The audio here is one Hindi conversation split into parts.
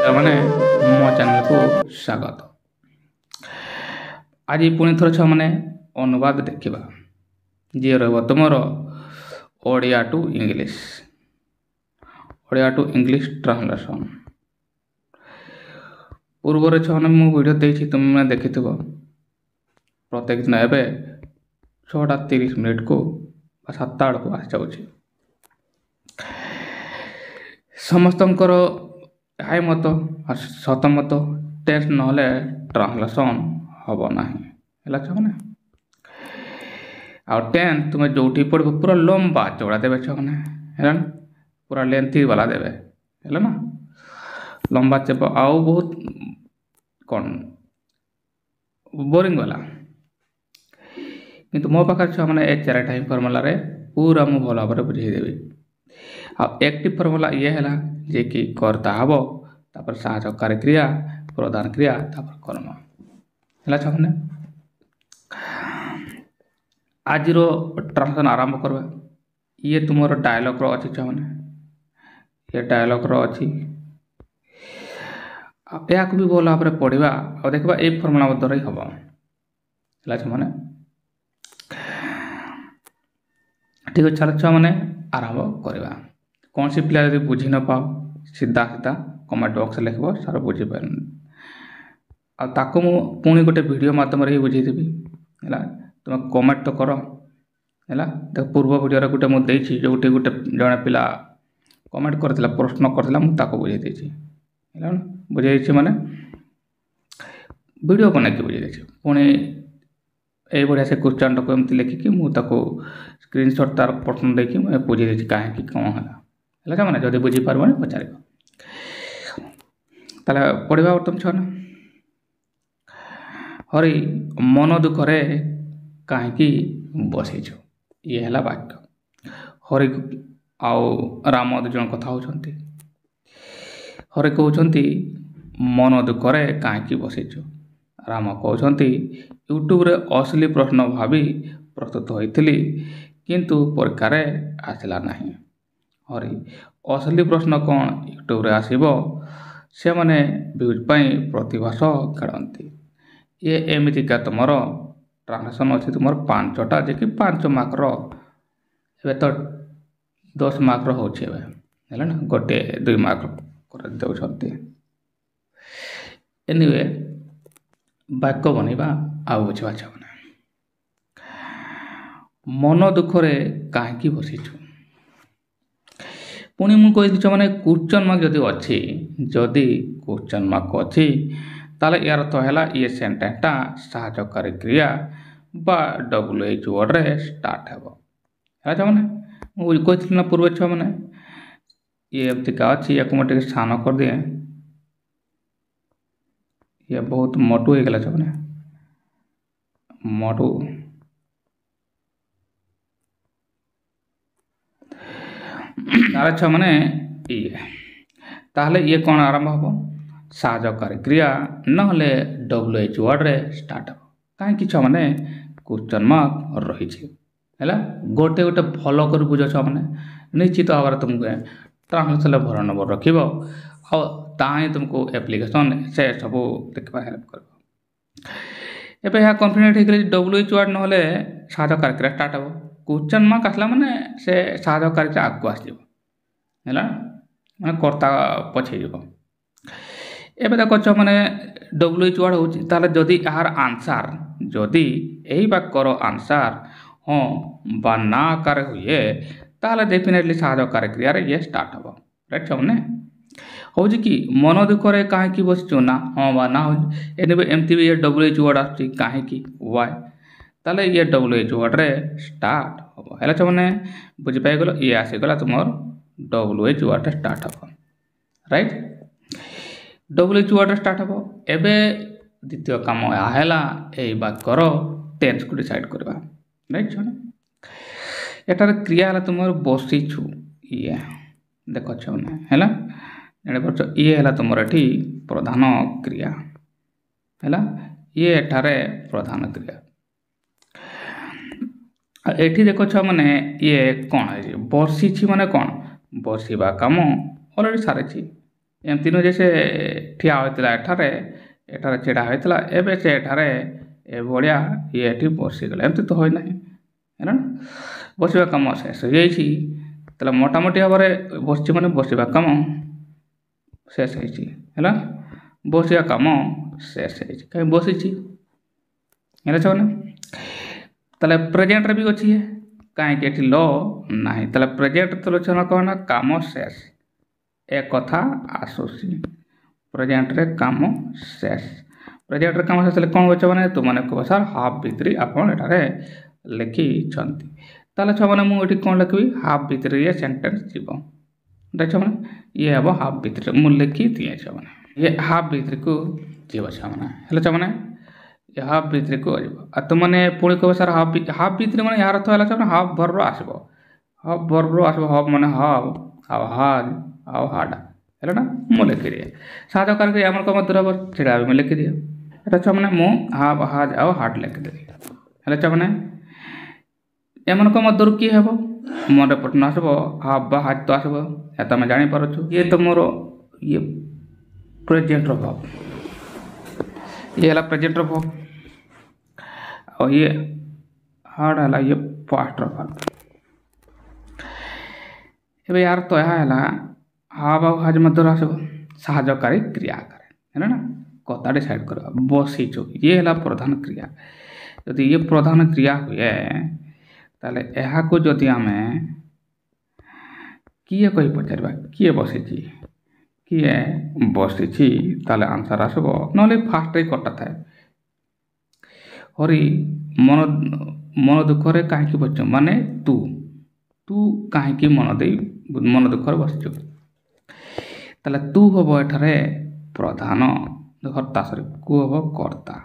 ମାନେ ମୋ ଚ୍ୟାନେଲକୁ ସ୍ୱାଗତ। ଆଜି ପୁଣି ଥରେ ଛୁଆମାନେ ଅନୁବାଦ ଦେଖିବା, ଯିଏ ରହିବ ତୁମର ଓଡ଼ିଆ ଟୁ ଇଂଲିଶ ଟ୍ରାନ୍ସଲେସନ୍। ପୂର୍ବରେ ଛୁଆମାନେ ମୁଁ ଭିଡ଼ିଓ ଦେଇଛି, ତୁମେ ଦେଖିଥିବ। ପ୍ରତ୍ୟେକ ଦିନ ଏବେ 6:30 ବା 7ଟା ବେଳକୁ ଆସିଯାଉଛି। ସମସ୍ତଙ୍କର ହାଇ ମତ ସତ ମତ ଟେନ୍ସ ନହେଲେ ଟ୍ରାନ୍ସଲେସନ୍ ହେବ ନାହିଁ, ହେଲା ଛୁଆମାନେ। ଆଉ ଟେନ୍ସ ତୁମେ ଯେଉଁଠି ପଢ଼ିବ ପୁରା ଲମ୍ବା ଚଉଡ଼ା ଦେବେ ଛୁଆମାନେ, ହେଲା ନା, ପୁରା ଲେନ୍ଥି ବାଲା ଦେବେ, ହେଲା ନା, ଲମ୍ବା ଚେପ ଆଉ ବହୁତ କ'ଣ ବୋରିଂ ଗଲା। କିନ୍ତୁ ମୋ ପାଖରେ ଛୁଆମାନେ ଏ 4ଟା ହିଁ ଫର୍ମୁଲାରେ ପୁରା ମୁଁ ଭଲ ଭାବରେ ବୁଝେଇଦେବି। ଆଉ ଆକ୍ଟିଭ୍ ଫର୍ମୁଲା ଇଏ ହେଲା ଯେ କି କର୍ତ୍ତା ହେବ, ତାପରେ ସାହାଯ୍ୟକାରୀ କ୍ରିୟା, ପ୍ରଧାନ କ୍ରିୟା, ତାପରେ କର୍ମ, ହେଲା ଛୁଆମାନେ। ଆଜିର ଟ୍ରାନ୍ସଲେସନ୍ ଆରମ୍ଭ କରିବା। ଇଏ ତୁମର ଡାୟଲଗ୍ର ଅଛି ଛୁଆମାନେ, ଇଏ ଡାୟଲଗ୍ର ଅଛି। ଆଉ ଏହାକୁ ବି ଭଲ ଭାବରେ ପଢ଼ିବା ଆଉ ଦେଖିବା ଏଇ ଫର୍ମୁଲା ମଧ୍ୟରେ ହିଁ ହେବ, ହେଲା ଛୁଆମାନେ। ଠିକ୍ ଅଛି, ଚାଲ ଛୁଆମାନେ ଆରମ୍ଭ କରିବା। କୌଣସି ପିଲା ଯଦି ବୁଝି ନ ପାଅ ସିଧା କମେଣ୍ଟ ବକ୍ସରେ ଲେଖିବ, ସାର୍ ବୁଝିପାରିନି। ଆଉ ତାକୁ ମୁଁ ପୁଣି ଗୋଟେ ଭିଡ଼ିଓ ମାଧ୍ୟମରେ ହିଁ ବୁଝେଇଦେବି, ହେଲା। ତୁମେ କମେଣ୍ଟ ତ କର, ହେଲା। ଦେଖ, ପୂର୍ବ ଭିଡ଼ିଓରେ ଗୋଟେ ମୁଁ ଦେଇଛି, ଯେଉଁଠି ଜଣେ ପିଲା କମେଣ୍ଟ କରିଥିଲା, ପ୍ରଶ୍ନ କରିଥିଲା, ମୁଁ ତାକୁ ବୁଝେଇ ଦେଇଛି, ହେଲା। ବୁଝେଇ ଦେଇଛି ମାନେ ଭିଡ଼ିଓ ବନେଇକି ବୁଝେଇ ଦେଇଛି। ପୁଣି ଏଇଭଳିଆ ସେ କ୍ୱେଶ୍ଚନ୍ଟାକୁ ଏମିତି ଲେଖିକି ମୁଁ ତାକୁ ସ୍କ୍ରିନ୍ସଟ୍ ତାର ପ୍ରଶ୍ନ ଦେଇକି ମୁଁ ବୁଝେଇ ଦେଇଛି କାହିଁକି କ'ଣ ହେଲା, ହେଲା ଛୁଆମାନେ। ଯଦି ବୁଝିପାରିବନି ପଚାରିବ। ତାହେଲେ ପଢ଼ିବା ବର୍ତ୍ତମାନ ଛୁଆମାନେ। ହରି ମନ ଦୁଃଖରେ କାହିଁକି ବସିଛୁ, ଇଏ ହେଲା ବାକ୍ୟ। ହରି ଆଉ ରାମ 2 ଜଣ କଥା ହେଉଛନ୍ତି। ହରି କହୁଛନ୍ତି ମନ ଦୁଃଖରେ କାହିଁକି ବସିଛୁ। ରାମ କହୁଛନ୍ତି ୟୁଟ୍ୟୁବରେ ଅସଲି ପ୍ରଶ୍ନ ଭାବି ପ୍ରସ୍ତୁତ ହୋଇଥିଲି, କିନ୍ତୁ ପରୀକ୍ଷାରେ ଆସିଲା ନାହିଁ। ହରି ଅସଲି ପ୍ରଶ୍ନ କ'ଣ ୟୁଟ୍ୟୁବରେ ଆସିବ, ସେମାନେ ଭ୍ୟୁଜ୍ ପାଇଁ ପ୍ରତିଭାସ ଖେଳନ୍ତି। ଇଏ ଏମିତିକା ତୁମର ଟ୍ରାନ୍ସଲେସନ୍ ଅଛି ତୁମର 5ଟା, ଯେ କି 5 ମାର୍କର। ଏବେ ତ 10 ମାର୍କର ହେଉଛି ଏବେ, ହେଲା ନା, 2 ମାର୍କ କରିଦେଉଛନ୍ତି। ଏନିୱେ, ବାକ୍ୟ ବନେଇବା ଆଉ ବୁଝିବା ଛୁଆମାନେ। ମନ ଦୁଃଖରେ କାହିଁକି ବସିଛୁ। ପୁଣି ମୁଁ କହିଥିଲି ଛୁଆମାନେ, କ୍ୱେଶ୍ଚନ୍ ମାର୍କ ଯଦି କ୍ୱେଶ୍ଚନ୍ ମାର୍କ ଅଛି, ତାହେଲେ ଏହାର ଅର୍ଥ ହେଲା ଇଏ ସେଣ୍ଟେନ୍ସଟା ସାହାଯ୍ୟକାରୀ କ୍ରିୟା ବା WH ୱାର୍ଡ଼ରେ ଷ୍ଟାର୍ଟ ହେବ, ହେଲା ଛୁଆମାନେ। ମୁଁ କହିଥିଲି ନା ପୂର୍ବେ ଛୁଆମାନେ, ଇଏ ଏମିତିକା ଅଛି। ୟାକୁ ମୁଁ ଟିକେ ସାନ କରିଦିଏ, ଇଏ ବହୁତ ମୋଟୁ ହେଇଗଲା ଛୁଆମାନେ, ମୋଟୁ। ତାହେଲେ ଛୁଆମାନେ ତାହେଲେ ଇଏ କ'ଣ ଆରମ୍ଭ ହେବ, ସାହାଯ୍ୟକାରୀ କ୍ରିୟା ନହେଲେ WH ୱାର୍ଡ଼ରେ ଷ୍ଟାର୍ଟ ହେବ। କାହିଁକି ଛୁଆମାନେ କ୍ୱେଶ୍ଚନ୍ ମାର୍କ ରହିଛି, ହେଲା। ଗୋଟେ ଭଲ କରି ବୁଝ ଛୁଆମାନେ। ନିଶ୍ଚିତ ଭାବରେ ତୁମକୁ ଟ୍ରାନ୍ସଲେସନ୍ରେ ଭଲ ନମ୍ବର ରଖିବ, ଆଉ ତାହା ହିଁ ତୁମକୁ ଆପ୍ଲିକେସନ୍ ସେ ସବୁ ଦେଖିବା ହେଲ୍ପ କରିବ। ଏବେ ଏହା କନଫିଡେଣ୍ଟ ହେଇଗଲେ WH ୱାର୍ଡ଼ ନହେଲେ ସାହାଯ୍ୟକାରୀ କ୍ରିୟା ଷ୍ଟାର୍ଟ ହେବ। କ୍ୱେଶ୍ଚନ୍ ମାର୍କ ଆସିଲା ମାନେ ସେ ସାହାଯ୍ୟକାରୀ କ୍ରିୟା ଆଗକୁ ଆସିଯିବ, ହେଲା, ମାନେ କର୍ତ୍ତା ପଛେଇଯିବ। ଏବେ ଦେଖ ଛୁଆମାନେ WH ୱାର୍ଡ଼ ହେଉଛି, ତାହେଲେ ଯଦି ଏହାର ଆନ୍ସାର, ଯଦି ଏହି ବାକ୍ୟର ଆନ୍ସାର ହଁ ବା ନା ଆକାରରେ ହୁଏ, ତାହେଲେ ଡେଫିନେଟଲି ସାହାଯ୍ୟକାରୀ କ୍ରିୟାରେ ଇଏ ଷ୍ଟାର୍ଟ ହେବ, ରାଇଟ୍ ଛୁଆମାନେ। ହେଉଛି କି ମନ ଦୁଃଖରେ କାହିଁକି ବସିଛୁ, ନା ହଁ ବା ନା ହେଉଛି। ଏମିତି ବି ଇଏ WH ୱାର୍ଡ଼ ଆସୁଛି, କାହିଁକି, ୱାଇ, ତାହେଲେ ଇଏ WH ୱାର୍ଡ଼ରେ ଷ୍ଟାର୍ଟ ହେବ, ହେଲା ଛୁଆମାନେ। ବୁଝିପାଇଗଲ, ଇଏ ଆସିଗଲା ତୁମର WH ୱାର୍ଡ଼ରେ ଷ୍ଟାର୍ଟ ହେବ, ରାଇଟ୍। WH ୱାର୍ଡ଼ରେ ଷ୍ଟାର୍ଟ ହେବ। ଏବେ ଦ୍ୱିତୀୟ କାମ ଏହା ହେଲା ଏହି ବାକ୍ୟର ଟେନ୍ସକୁ ଡିସାଇଡ଼୍ କରିବା, ରାଇଟ୍ ଛୁଆମାନେ। ଏଠାରେ କ୍ରିୟା ହେଲା ତୁମର ବସିଛୁ, ଇଏ ଦେଖ ଛୁଆମାନେ, ହେଲା, ଜାଣିପାରୁଛ। ଇଏ ହେଲା ତୁମର ଏଠି ପ୍ରଧାନ କ୍ରିୟା, ହେଲା। ଇଏ ଏଠାରେ ପ୍ରଧାନ କ୍ରିୟା। ଆଉ ଏଠି ଦେଖ ଛୁଆମାନେ, ଇଏ କ'ଣ ହେଇଛି, ବସିଛି ମାନେ କ'ଣ, ବସିବା କାମ ଅଲରେଡ଼ି ସାରିଛି, एमती नुहे जे से ठिया होता एठारे एठारे छेड़ा होता एवं से एठारे ए भाया ये बसीगला एमती तो होना है ना बसवा कम शेष हो जाइए मोटामोटी भाव में बस मैंने बसवा कम शेष है बसवा कम शेष कहीं बसी मैंने प्रेजेंट भी अच्छी है कहीं ल ना प्रेजेंट त्रिलोचन कौन काम शेष एक कथा आसूसी प्रेजेंट रे काम शेष प्रेजेंट रे काम शेष कौन हो मैंने तुमने कह सर हाफ भितर आप लिखी ताले छुआ मैंने मुझे कौन लिखी हाफ भितर ये सेंटेंस जीव देख मैंने ये हम हाफ भितर मुझे लिखी दिए छुआ मैंने ये हाफ भितर को जीव छुआ मैंने छुआ मैंने ये हाफ भितर को तुमने पुणी कह सर हाफ भितर मैंने यार अर्थ है हाफ भर आसब हाफ भर आसब हाफ मैंने हाफ आउ हाज आउ हाड है ना मुझे लिखी दिए साहय करके आम कम दूर हम सीढ़ा भी लिखी दिए এটা छुआ मैंने मु हाफ हाज आउ हाड लिखिदेली है छुआ मैंने एमनक मध्य किए हम मन प्रश्न आसब हाफ बा हाज तो आसब या तुम जापर ये तो मोर ये प्रेजेंट भाव ये है प्रेजेंट भाव और ये हार्ड है ये पास्ट भाव ए यार तो यह है हाफ आ हाज मध्य आसब साहाय्यकारी क्रिया है ना कथा डिसाइड कर बसीचु ये है प्रधान क्रिया यदि ये प्रधान क्रिया हुए ताले यहाँ को जदि आम किए कही पचार किए बसी किए बसी ताले आंसर आसब ना फास्ट कटा थाए हरि मन मन दुखरे कहीं बस माने तू तू कहीं मन दुखरे बसीचु ताले तू हम एठारे प्रधान कर्ता सरी कु हम कर्ता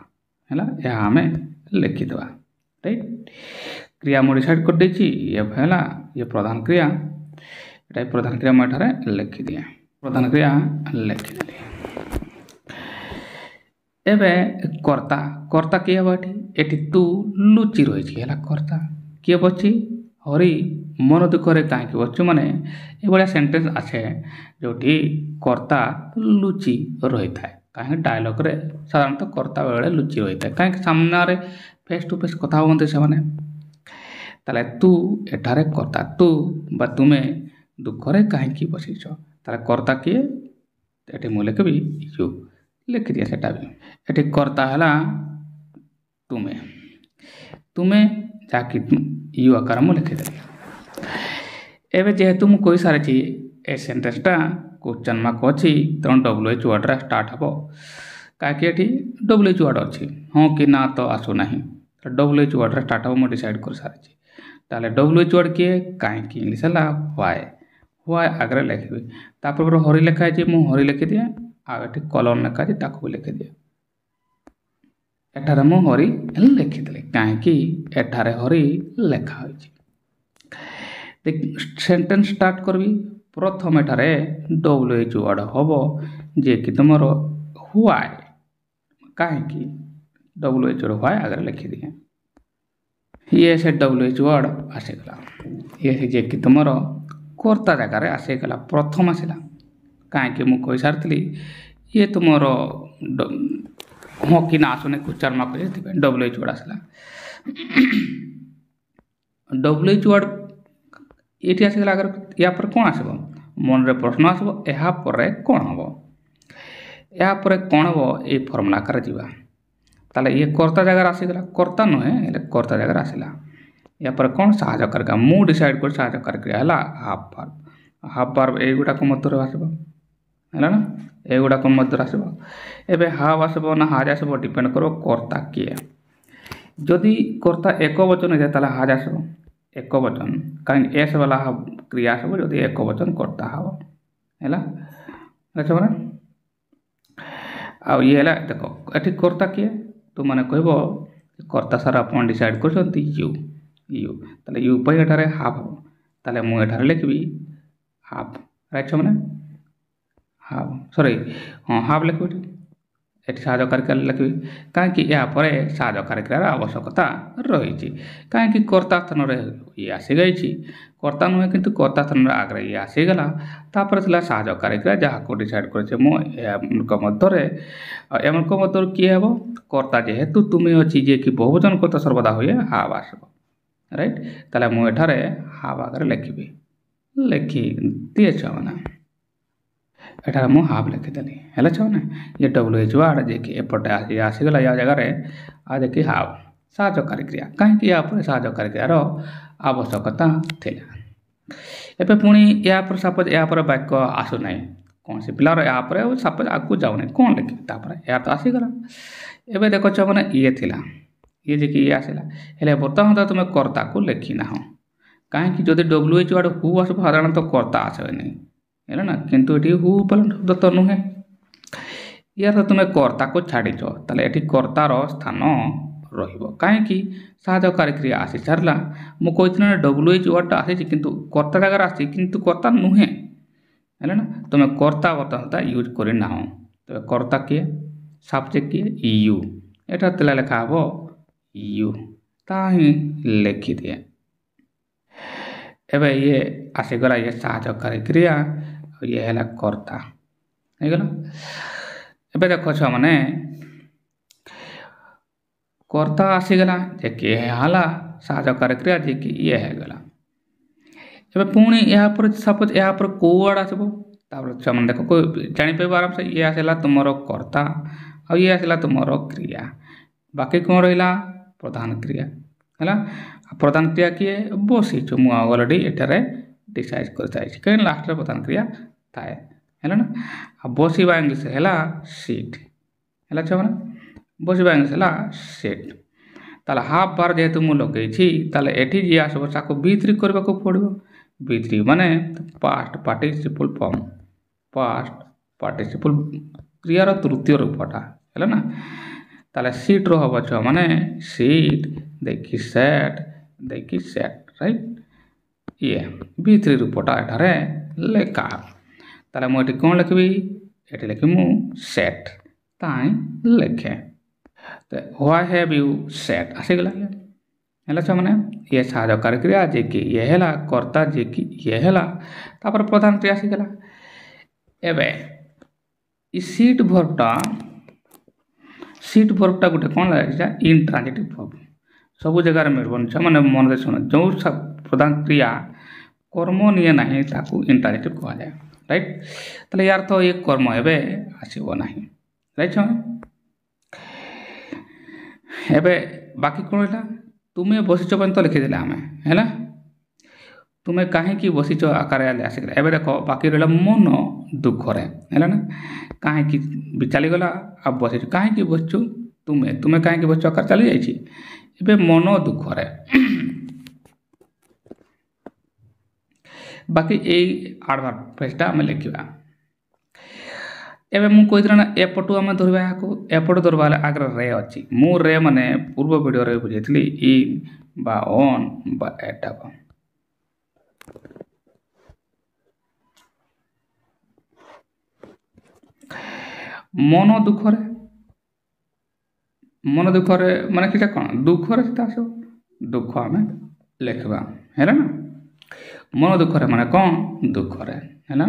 है यह आम लिखिद राइट क्रिया मुझे डिसाइड कर देछि ये है ये प्रधान क्रिया ये प्रधान क्रिया मुझे लिखि दिए प्रधान क्रिया लिखिदेली एबे कर्ता कर्ता किए हम ये तू लुचि रही है कर्ता किए बची हरि मन दुखरे कहीं बचु माने ये सेंटेंस आसे जो कर्ता लुचि रही था कहीं डायलॉग रे साधारणतः कर्ता बेले लुचि रही था कहीं सामने फेस टू फेस कथा हमें से ताले तू एठारे कर्ता तू बा तुम्हें दुखरे कहीं बसीच ताले कर्ता किए ये मुझे लिखी यू लिखि दिए सेटा भी ये कर्ता है तुम्हें तुम्हें जाकि यू आकार मुझे लिखिदेली एवं जेहेतु मुझे कही सारी ए सेंटेंसटा क्वेश्चन मार्क अच्छी तेणु WH वर्ड स्टार्ट हम कहीं WH वर्ड अच्छी हाँ कि ना तो आसूना WH वर्ड स्टार्ट हम मुझे डिसाइड कर सारी ताले WH वर्ड किए कहीं इंग्लीश है व्हाई व्हाई आगे लिखी तापर हरि लिखाई मुझे हरि लिखि दिए आगे कलर लिखाई ताको भी लिखि दिए एठारे मु हरि लिखिदेली कहीं एठारे हरि लिखा सेंटेंस स्टार्ट करबी प्रथम एठारे WH वर्ड हम जे कि तुम व्हाई कहीं WH वर्ड व्हाई आगे लिखि दिए ये से WH वर्ड आसीगला ये जे कि तुम कर्ता जगार आसीगला प्रथम आसला कहीं मुझे कही सारी ये तुम हाँ कि ना आसुने क्वेश्चन मार्क WH वर्ड आसला WH वर्ड ये आसगला अगर या पर कौन आसब मन रे प्रश्न आसब या पर कौन हम या पर कौन हम ये फर्मुला कर जीवा ताले ये कर्ता जगह आसीगला कर्ता नुहे कर्ता जगह आसला या पर कौन साहाय्य करके मु डिसाइड कर साहाय्य करके है हाफ वर्ब एगुड़ाक मध्य आसब है ना एगुड़ाक मध्य आसब एवं हाफ आसब ना हाज आसब डिपेंड कर कर्ता किए जदि कर्ता एक वचन है ताले हाज आसब एक वचन कहीं एस वाला क्रिया सब जो एक वचन कर्ता हम है मैंने आ ये देख ये कर्ता किए तो मैंने कह कर्ता सार आप डिसाइड कर यू यू ताले यू पे एठारे हाफ हम ताले मु एठारे लिखी हाफ राइट मैंने हाफ सॉरी हाँ हाफ लिख ଏଠି ସାହାଯ୍ୟକାରୀ କ୍ରିୟା ଲେଖିବି କାହିଁକି ଏହା ପରେ ସାହାଯ୍ୟକାରୀ କ୍ରିୟାର ଆବଶ୍ୟକତା ରହିଛି। କାହିଁକି କର୍ତ୍ତା ସ୍ଥାନରେ ଇଏ ଆସିଯାଇଛି, କର୍ତ୍ତା ନୁହେଁ କିନ୍ତୁ କର୍ତ୍ତା ସ୍ଥାନରେ ଆଗରେ ଇଏ ଆସିଗଲା। ତାପରେ ଥିଲା ସାହାଯ୍ୟକାରୀ କ୍ରିୟା ଯାହାକୁ ଡିସାଇଡ଼୍ କରିଛେ ମୁଁ ଏମାନଙ୍କ ମଧ୍ୟରୁ କିଏ ହେବ, କର୍ତ୍ତା ଯେହେତୁ ତୁମେ ଅଛି ଯିଏକି ବହୁବଚନ କର୍ତ୍ତା ସର୍ବଦା ହୁଏ ହାବ୍ ଆସିବ। ରାଇଟ୍, ତାହେଲେ ମୁଁ ଏଠାରେ ହାବ୍ ଆଗରେ ଲେଖିଦିଏ ଛୁଆମାନେ। ଏଠାରେ ମୁଁ ହାବ୍ ଲେଖିଦେଲି। ହେଲା ଛୁଆମାନେ, ଇଏ WH ୱାର୍ଡ଼ ଯିଏକି ଏପଟେ ଆସିଗଲା ୟା ଜାଗାରେ ଯିଏକି ହାବ୍ ସାହାଯ୍ୟକାରୀ କ୍ରିୟା। କାହିଁକି ୟା ପରେ ସାହାଯ୍ୟକାରୀ କ୍ରିୟାର ଆବଶ୍ୟକତା ଥିଲା। ଏବେ ପୁଣି ଏହା ପରେ ବାକ୍ୟ ଆସୁନାହିଁ, କୌଣସି ପିଲାର ଏହା ପରେ ସପୋଜ ଆଗକୁ ଯାଉନାହିଁ, କ'ଣ ଲେଖିବି ତାପରେ ଏହା ତ ଆସିଗଲା। ଏବେ ଦେଖ ଛୁଆମାନେ ଇଏ ଥିଲା, ଇଏ ଯିଏକି ଇଏ ଆସିଲା, ହେଲେ ବର୍ତ୍ତମାନ ତୁମେ କର୍ତ୍ତାକୁ ଲେଖିନାହଁ। କାହିଁକି, ଯଦି WH ୱାର୍ଡ଼ ହୁ ଆସିବ ସାଧାରଣତଃ କର୍ତ୍ତା ଆସିବେନି, ହେଲା ନା। କିନ୍ତୁ ଏଠି ହୁ ଶବ୍ଦ ତ ନୁହେଁ, ୟାର ତୁମେ କର୍ତ୍ତାକୁ ଛାଡ଼ିଛ, ତାହେଲେ ଏଠି କର୍ତ୍ତାର ସ୍ଥାନ ରହିବ। କାହିଁକି, ସାହାଯ୍ୟକାରୀ କ୍ରିୟା ଆସି ସାରିଲା। ମୁଁ କହିଥିଲି ନା WH ୱାର୍ଡ଼ଟା ଆସିଛି କିନ୍ତୁ କର୍ତ୍ତା ଜାଗାରେ ଆସିଛି କିନ୍ତୁ କର୍ତ୍ତା ନୁହେଁ, ହେଲା ନା। ତୁମେ କର୍ତ୍ତା ବର୍ତ୍ତମାନ ୟୁଜ୍ କରିନାହଁ। ତେବେ କର୍ତ୍ତା କିଏ, ସବଜେକ୍ଟ କିଏ, ୟୁ। ଏଟା ଥିଲା ଲେଖା ହେବ ୟୁ, ତା ହିଁ ଲେଖିଦିଏ। ଏବେ ଇଏ ଆସିଗଲା, ଇଏ ସାହାଯ୍ୟକାରୀ କ୍ରିୟା, ଇଏ ହେଲା କର୍ତ୍ତା ହେଇଗଲା। ଏବେ ଦେଖ ଛୁଆମାନେ କର୍ତ୍ତା ଆସିଗଲା ଯେ କିଏ ହେଲା ସାହାଯ୍ୟକାରୀ କ୍ରିୟା ଯିଏକି ଇଏ ହେଇଗଲା। ଏବେ ପୁଣି ଏହା ପରେ ସପୋଜ ଏହା ପରେ କୋଉ ୱାର୍ଡ଼ ଆସିବ, ତାପରେ ଛୁଆମାନେ ଦେଖ ଜାଣିପାରିବ ଆରାମସେ। ଇଏ ଆସିଲା ତୁମର କର୍ତ୍ତା ଆଉ ଇଏ ଆସିଲା ତୁମର କ୍ରିୟା। ବାକି କ'ଣ ରହିଲା, ପ୍ରଧାନ କ୍ରିୟା ହେଲା। ପ୍ରଧାନ କ୍ରିୟା କିଏ, ବସିଛୁ। ମୁଁ ଅଲରେଡ଼ି ଏଠାରେ ଡିସାଇଡ଼୍ କରିସାରିଛି କାହିଁକି ଲାଷ୍ଟରେ ପ୍ରଧାନ କ୍ରିୟା ଥାଏ, ହେଲା ନା। ଆଉ ବସିବା ଇଂଲିଶ ହେଲା ସିଟ୍, ହେଲା ଛୁଆମାନେ, ବସିବା ଇଂଲିଶ ହେଲା ସିଟ୍। ତାହେଲେ ହାବ୍ ବାର ଯେହେତୁ ମୁଁ ଲଗେଇଛି, ତାହେଲେ ଏଠି ଯିଏ ଆସିବ ତାକୁ B3 କରିବାକୁ ପଡ଼ିବ। B3 ମାନେ ପାଷ୍ଟ ପାର୍ଟିସିପଲ୍ ଫର୍ମ, ପାଷ୍ଟ ପାର୍ଟିସିପଲ୍ କ୍ରିୟାର ତୃତୀୟ ରୂପଟା, ହେଲା ନା। ତାହେଲେ ସିଟ୍ର ହେବ ଛୁଆମାନେ ସିଟ୍ ଦେଇକି ସେଟ୍ ରାଇଟ୍। ଇଏ B3 ରୂପଟା ଏଠାରେ ଲେଖା। ତାହେଲେ ମୁଁ ଏଠି କ'ଣ ଲେଖିବି, ଏଠି ଲେଖିବି ମୁଁ ସେଟ୍, ତାହିଁ ଲେଖେ। ହ୍ୱାଇ ହ୍ୟାଭ୍ ୟୁ ସେଟ୍ ଆସିଗଲା, ହେଲା ଛୁଆମାନେ। ଇଏ ସାହାଯ୍ୟକାରୀ କ୍ରିୟା ଯିଏକି ଇଏ ହେଲା କର୍ତ୍ତା, ଯିଏକି ଇଏ ହେଲା, ତାପରେ ପ୍ରଧାନ କ୍ରିୟା ଆସିଗଲା। ଏବେ ଇ ସିଟ୍ ଭର୍ବଟା ଗୋଟେ କ'ଣ ଲାଗିଛି, ଇନ୍ଟ୍ରାଞ୍ଜିଟିଭ୍ ଭର୍ବ। ସବୁ ଜାଗାରେ ମିଳିବନି ଛୁଆମାନେ, ମନରେ ଶୁଣ। ଯେଉଁ ପ୍ରଧାନ କ୍ରିୟା କର୍ମ ନିଏ ନାହିଁ ତାକୁ ଇନ୍ଟ୍ରାଞ୍ଜିଟିଭ୍ କୁହାଯାଏ, ରାଇଟ୍। ତାହେଲେ ୟାର ତ ଇଏ କର୍ମ ଏବେ ଆସିବ ନାହିଁ, ରାଇଟ୍ ଛୁଆମାନେ। ଏବେ ବାକି କ'ଣ ରହିଲା, ତୁମେ ବସିଛ ପର୍ଯ୍ୟନ୍ତ ଲେଖିଦେଲେ ଆମେ, ହେଲା। ତୁମେ କାହିଁକି ବସିଛ ଆକାରରେ ଆସିଗଲା। ଏବେ ଦେଖ ବାକି ରହିଲା ମନ ଦୁଃଖରେ, ହେଲା ନା। କାହିଁକି ଚାଲିଗଲା ଆଉ ବସିଛୁ, କାହିଁକି ବସିଛୁ, ତୁମେ କାହିଁକି ବସିଛ ଆକାର ଚାଲିଯାଇଛି। ଏବେ ମନ ଦୁଃଖରେ, ବାକି ଏଇ ଆଡ଼ଭାର୍ବ ଫ୍ରେଜ୍ଟା ଆମେ ଲେଖିବା। ଏବେ ମୁଁ କହିଥିଲି ନା ଏପଟୁ ଆମେ ଧରିବା, ଏପଟୁ ଧରିବା ହେଲେ ଆଗରେ ରେ ଅଛି। ମୁଁ ରେ ମାନେ ପୂର୍ବ ଭିଡ଼ିଓରେ ବୁଝେଇଥିଲି ଇନ୍ ବା ଅନ୍ ବା ଏଟାକ। ମନ ଦୁଃଖରେ ମାନେ କିଟା କ'ଣ, ଦୁଃଖରେ ସେଟା ଆସିବ, ଦୁଃଖ ଆମେ ଲେଖିବା, ହେଲା ନା। ମନ ଦୁଃଖରେ ମାନେ କ'ଣ, ଦୁଃଖରେ, ହେଲା।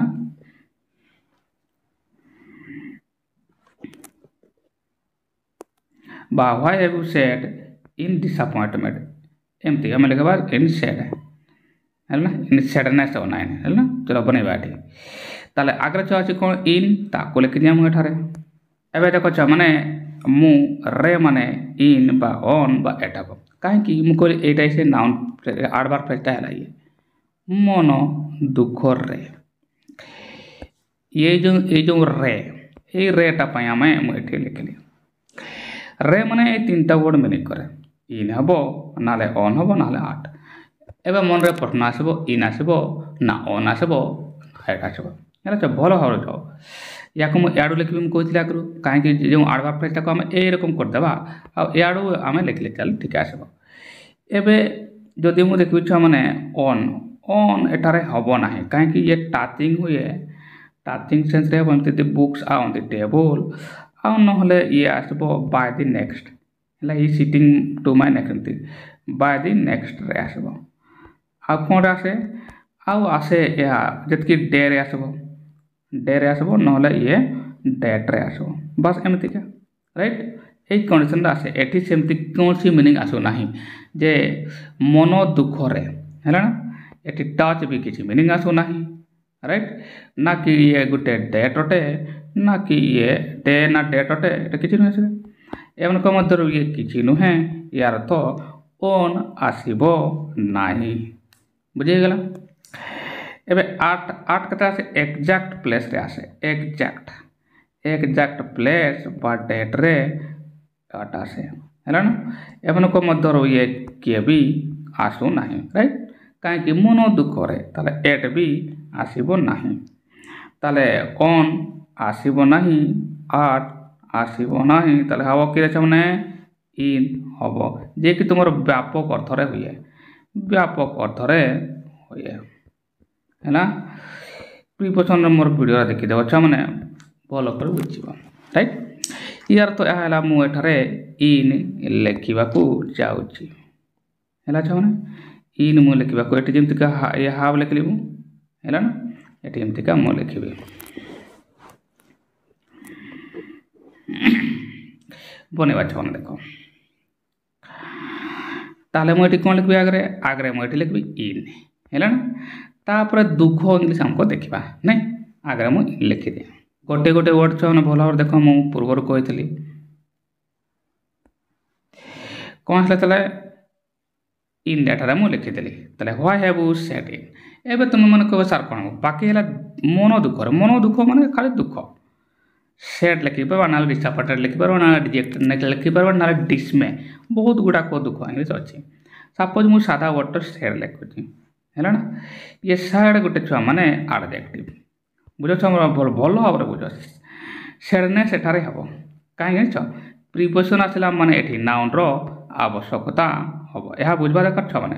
বা why have you said in disappointment, ଏମିତି ଆମେ ଲେଖିବା in said, ହେଲା ନା। in sadness ହେବ ନାହିଁ, ହେଲା ନା। ଚलो ବନେଇବା ଏଠି। ତାହେଲେ ଆଗରେ ଛୁଆ ଅଛି କ'ଣ, in, ତାକୁ ଲେଖିଦିଏ ମୁଁ ଏଠାରେ। ଏବେ ଦେଖ ଛୁଆ ମାନେ ମୁଁ ରେ ମାନେ in ବା on ବା ଏଟାକୁ, କାହିଁକି ମୁଁ କହିଲି ଏଇଟା ସେ ନାଉନ୍ ଆଡ଼ଭାର୍ବ ଫ୍ରେଜ୍ଟା ହେଲା ଇଏ ମନ ଦୁଃଖରେ। ଏଇ ଯେଉଁ ରେ, ଏଇ ରେଟା ପାଇଁ ମୁଁ ଏଠି ଲେଖିଲି। ରେ ମାନେ ଏଇ ତିନିଟା ୱାର୍ଡ଼ ମିନିଂ କରେ। ଇନ୍ ହେବ, ନହେଲେ ଅନ୍ ହେବ, ନହେଲେ ଆଟ୍। ଏବେ ମନରେ ପ୍ରଶ୍ନ ଆସିବ, ଇନ୍ ଆସିବ ନା ଅନ୍ ଆସିବ ନା ଆଟ୍ ଆସିବ, ହେଲା। ଭଲ ଭାବରେ ଯାଅ। ୟାକୁ ମୁଁ ଇଆଡ଼ୁ ଲେଖିବି, ମୁଁ କହିଥିଲି ଆଗରୁ। କାହିଁକି, ଯେଉଁ ଆଡ଼ଭାର୍ବ ଫ୍ରେଜ୍ଟାକୁ ଆମେ ଏରକମ କରିଦେବା ଆଉ ଇଆଡ଼ୁ ଆମେ ଲେଖିଲେ ଚାଲ ଠିକ୍ ଆସିବ। ଏବେ ଯଦି ମୁଁ ଦେଖିବି ଛୁଆମାନେ ଅନ୍ ଏଠାରେ ହେବ ନାହିଁ, କାହିଁକି, ଇଏ ଟାଚିଂ ହୁଏ, ଟାଚିଂ ସେନ୍ସରେ ହେବ। ଏମିତି ବୁକ୍ସ ଆଉ ଦି ଟେବୁଲ୍ ଆଉ ନହେଲେ ଇଏ ଆସିବ ବାଇ ଦି ନେକ୍ସଟ ହେଲା ଇ ସିଟିଂ ଟୁ ମାଇ ନେକ୍ସଟ ଏମିତି ବାଇ ଦି ନେକ୍ସଟରେ ଆସିବ। ଆଉ କ'ଣରେ ଆସେ ଆଉ ଆସେ ଏହା ଯେତିକି ଡେରେ ଆସିବ ନହେଲେ ଇଏ ଡେଟ୍ରେ ଆସିବ ବାସ୍ ଏମିତିକା ରାଇଟ୍। ଏଇ କଣ୍ଡିସନରେ ଆସେ ଏଠି ସେମିତି କୌଣସି ମିନିଂ ଆସୁନାହିଁ ଯେ ମନ ଦୁଃଖରେ ହେଲା ନା ଏଠି ଟଚ୍ ବି କିଛି ମିନିଂ ଆସୁନାହିଁ ରାଇଟ୍। ନା କି ଇଏ ଗୋଟେ ଡେଟ୍ ଅଟେ ନା କି ଇଏ ଡେ ନା ଡେଟ୍ ଅଟେ ଏଟା କିଛି ନୁହେଁ। ସେ ଏମାନଙ୍କ ମଧ୍ୟରୁ ଇଏ କିଛି ନୁହେଁ ୟାର ତ ଓନ୍ ଆସିବ ନାହିଁ ବୁଝିଗଲା। ଏବେ ଆଟ୍ କେତେ ଆସେ ଏକ୍ଜାକ୍ଟ ପ୍ଲେସ୍ରେ ଆସେ ଏକ୍ଜାକ୍ଟ ପ୍ଲେସ୍ ବା ଡେଟ୍ରେ ଆଟ୍ ଆସେ ହେଲା ନା। ଏମାନଙ୍କ ମଧ୍ୟରୁ ଇଏ କିଏ ବି ଆସୁନାହିଁ ରାଇଟ୍। କାହିଁକି ମନ ଦୁଃଖରେ ତାହେଲେ ଏଟ୍ ବି ଆସିବ ନାହିଁ ତାହେଲେ ଅନ୍ ଆସିବ ନାହିଁ ଆଟ୍ ଆସିବ ନାହିଁ ତାହେଲେ ହେବ କି ମାନେ ଇନ୍ ହେବ ଯିଏକି ତୁମର ବ୍ୟାପକ ଅର୍ଥରେ ହୁଏ ହେଲା। ପ୍ରିପୋଜିସନରେ ମୋର ଭିଡ଼ିଓ ଦେଖିଦେବ ଛୁଆମାନେ ଭଲ କରି ବୁଝିବ ରାଇଟ୍। ୟାର ତ ଏହା ହେଲା ମୁଁ ଏଠାରେ ଇନ୍ ଲେଖିବାକୁ ଯାଉଛି ହେଲା ଛୁଆମାନେ। ଇନ୍ ମୁଁ ଲେଖିବାକୁ ଏଠି ଯେମିତିକା ଇଏ ହାବ୍ ଲେଖିଲି ମୁଁ ହେଲା ନା ଏଠି ଏମିତିକା ମୁଁ ଲେଖିବି ବନେଇବା ଛୁଆମାନେ ଦେଖ। ତାହେଲେ ମୁଁ ଏଠି କ'ଣ ଲେଖିବି ଆଗରେ ମୁଁ ଏଠି ଲେଖିବି ଇନ୍ ହେଲା ନା। ତାପରେ ଦୁଃଖ ଇଂଲିଶ ଆମକୁ ଦେଖିବା ନାଇଁ ଆଗରେ ମୁଁ ଲେଖିଦିଏ ଗୋଟେ ୱାର୍ଡ଼ ଛୁଆମାନେ ଭଲ ଭାବରେ ଦେଖ। ମୁଁ ପୂର୍ବରୁ କହିଥିଲି କ'ଣ ଆସିଲା ତାହେଲେ ଇନ୍ ଏଠାରେ ମୁଁ ଲେଖିଦେଲି ତାହେଲେ why have you said in. ଏବେ ତୁମେମାନେ କହିବ ସାର୍ କ'ଣ ହେବ ବାକି ହେଲା ମନ ଦୁଃଖ ମାନେ ଖାଲି ଦୁଃଖ ସେଡ୍ ଲେଖିପାରିବା ନହେଲେ ଡିସଆପଏଣ୍ଟେଡ୍ ଲେଖିପାରିବା ନହେଲେ ଡିଜେକ୍ଟେଡ୍ ଲେଖିପାରିବା ନହେଲେ ଡିସମେ ବହୁତ ଗୁଡ଼ାକ ଦୁଃଖ ଇଂଲିଶ ଅଛି। ସପୋଜ ମୁଁ ସାଧା ୱାର୍ଡ଼ଟା ସେଡ୍ ଲେଖୁଛି ହେଲା ନା। ଇଏ ସେଡ୍ ଗୋଟେ ଛୁଆ ମାନେ ଆଡଜେକ୍ଟିଭ ବୁଝ ଛୁଆ ଭଲ ଭାବରେ ବୁଝ ସେଡନେସ୍ ଏଠାରେ ହେବ କାହିଁକି ଜାଣିଛ ପ୍ରିପୋଜିସନ୍ ଆସିଲା ମାନେ ଏଠି ନାଉନ୍ର ଆବଶ୍ୟକତା ହେବ ଏହା ବୁଝିବା ଦରକାର ଛୁଆମାନେ।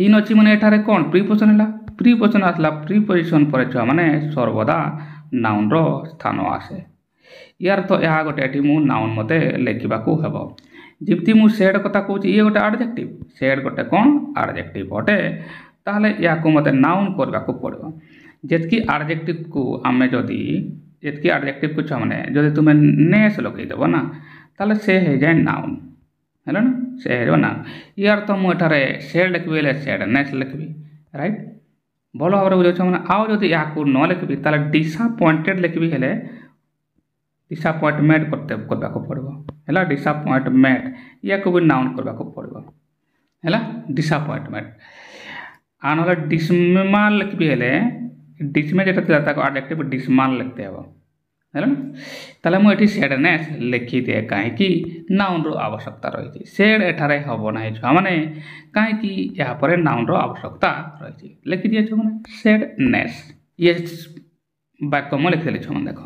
ଇନ୍ ଅଛି ମାନେ ଏଠାରେ କ'ଣ ପ୍ରିପୋଜିସନ୍ ହେଲା ପ୍ରିପୋଜିସନ୍ ଆସିଲା ପ୍ରିପୋଜିସନ୍ ପରେ ଛୁଆମାନେ ସର୍ବଦା ନାଉନ୍ର ସ୍ଥାନ ଆସେ। ୟାର ତ ଏହା ଗୋଟେ ଏଠି ମୁଁ ନାଉନ୍ ମୋତେ ଲେଖିବାକୁ ହେବ ଯେମିତି ମୁଁ ସେଡ୍ କଥା କହୁଛି ଇଏ ଗୋଟେ ଆଡଜେକ୍ଟିଭ ସେଡ୍ ଗୋଟେ କ'ଣ ଆଡଜେକ୍ଟିଭ ଅଟେ ତାହେଲେ ଏହାକୁ ମୋତେ ନାଉନ୍ କରିବାକୁ ପଡ଼ିବ। ଯେତିକି ଆଡଜେକ୍ଟିଭକୁ ଆମେ ଯେତିକି ଆଡଜେକ୍ଟିଭକୁ ଛୁଆମାନେ ଯଦି ତୁମେ ନେସ୍ ଲଗେଇଦେବ ନା ତାହେଲେ ସେ ହେଇଯାଏ ନାଉନ୍ ହେଲା ନା ସେ ହେଇଯିବ ନାଉନ୍। ୟାର ତ ମୁଁ ଏଠାରେ ସେଡ୍ ଲେଖିବି ହେଲେ ସେଡନେସ୍ ଲେଖିବି ରାଇଟ୍ ଭଲ ଭାବରେ ବୁଝାଉଛ ମାନେ। ଆଉ ଯଦି ଏହାକୁ ନ ଲେଖିବି ତାହେଲେ ଡିସଆପଏଣ୍ଟେଡ୍ ଲେଖିବି ହେଲେ ଡିସଆପଏଣ୍ଟମେଣ୍ଟ କରିବାକୁ ପଡ଼ିବ ହେଲା ଡିସଆପଏଣ୍ଟମେଣ୍ଟ ୟାକୁ ବି ନାଉନ୍ କରିବାକୁ ପଡ଼ିବ ହେଲା ଡିସଆପଏଣ୍ଟମେଣ୍ଟ। ଆଉ ନହେଲେ ଡିସମାଲ୍ ଲେଖିବି ହେଲେ ଡିସମେ ଯେଟା ଥିଲା ତାକୁ ଆଡଜେକ୍ଟିଭ ଡିସମାଲ୍ ଲେଖିତେ ହେବ ହେଲା। ତାହେଲେ ମୁଁ ଏଠି ସେଡନେସ୍ ଲେଖିଦିଏ କାହିଁକି ନାଉନ୍ର ଆବଶ୍ୟକତା ରହିଛି। ସେଡ୍ ଏଠାରେ ହେବ ନାହିଁ ଛୁଆମାନେ କାହିଁକି ଏହାପରେ ନାଉନ୍ର ଆବଶ୍ୟକତା ରହିଛି ଲେଖିଦିଏ ଛୁଆମାନେ ସେଡନେସ୍। ଇଏ ବାକ୍ୟ ମୁଁ ଲେଖିଦେଲି ଛୁଆମାନେ ଦେଖ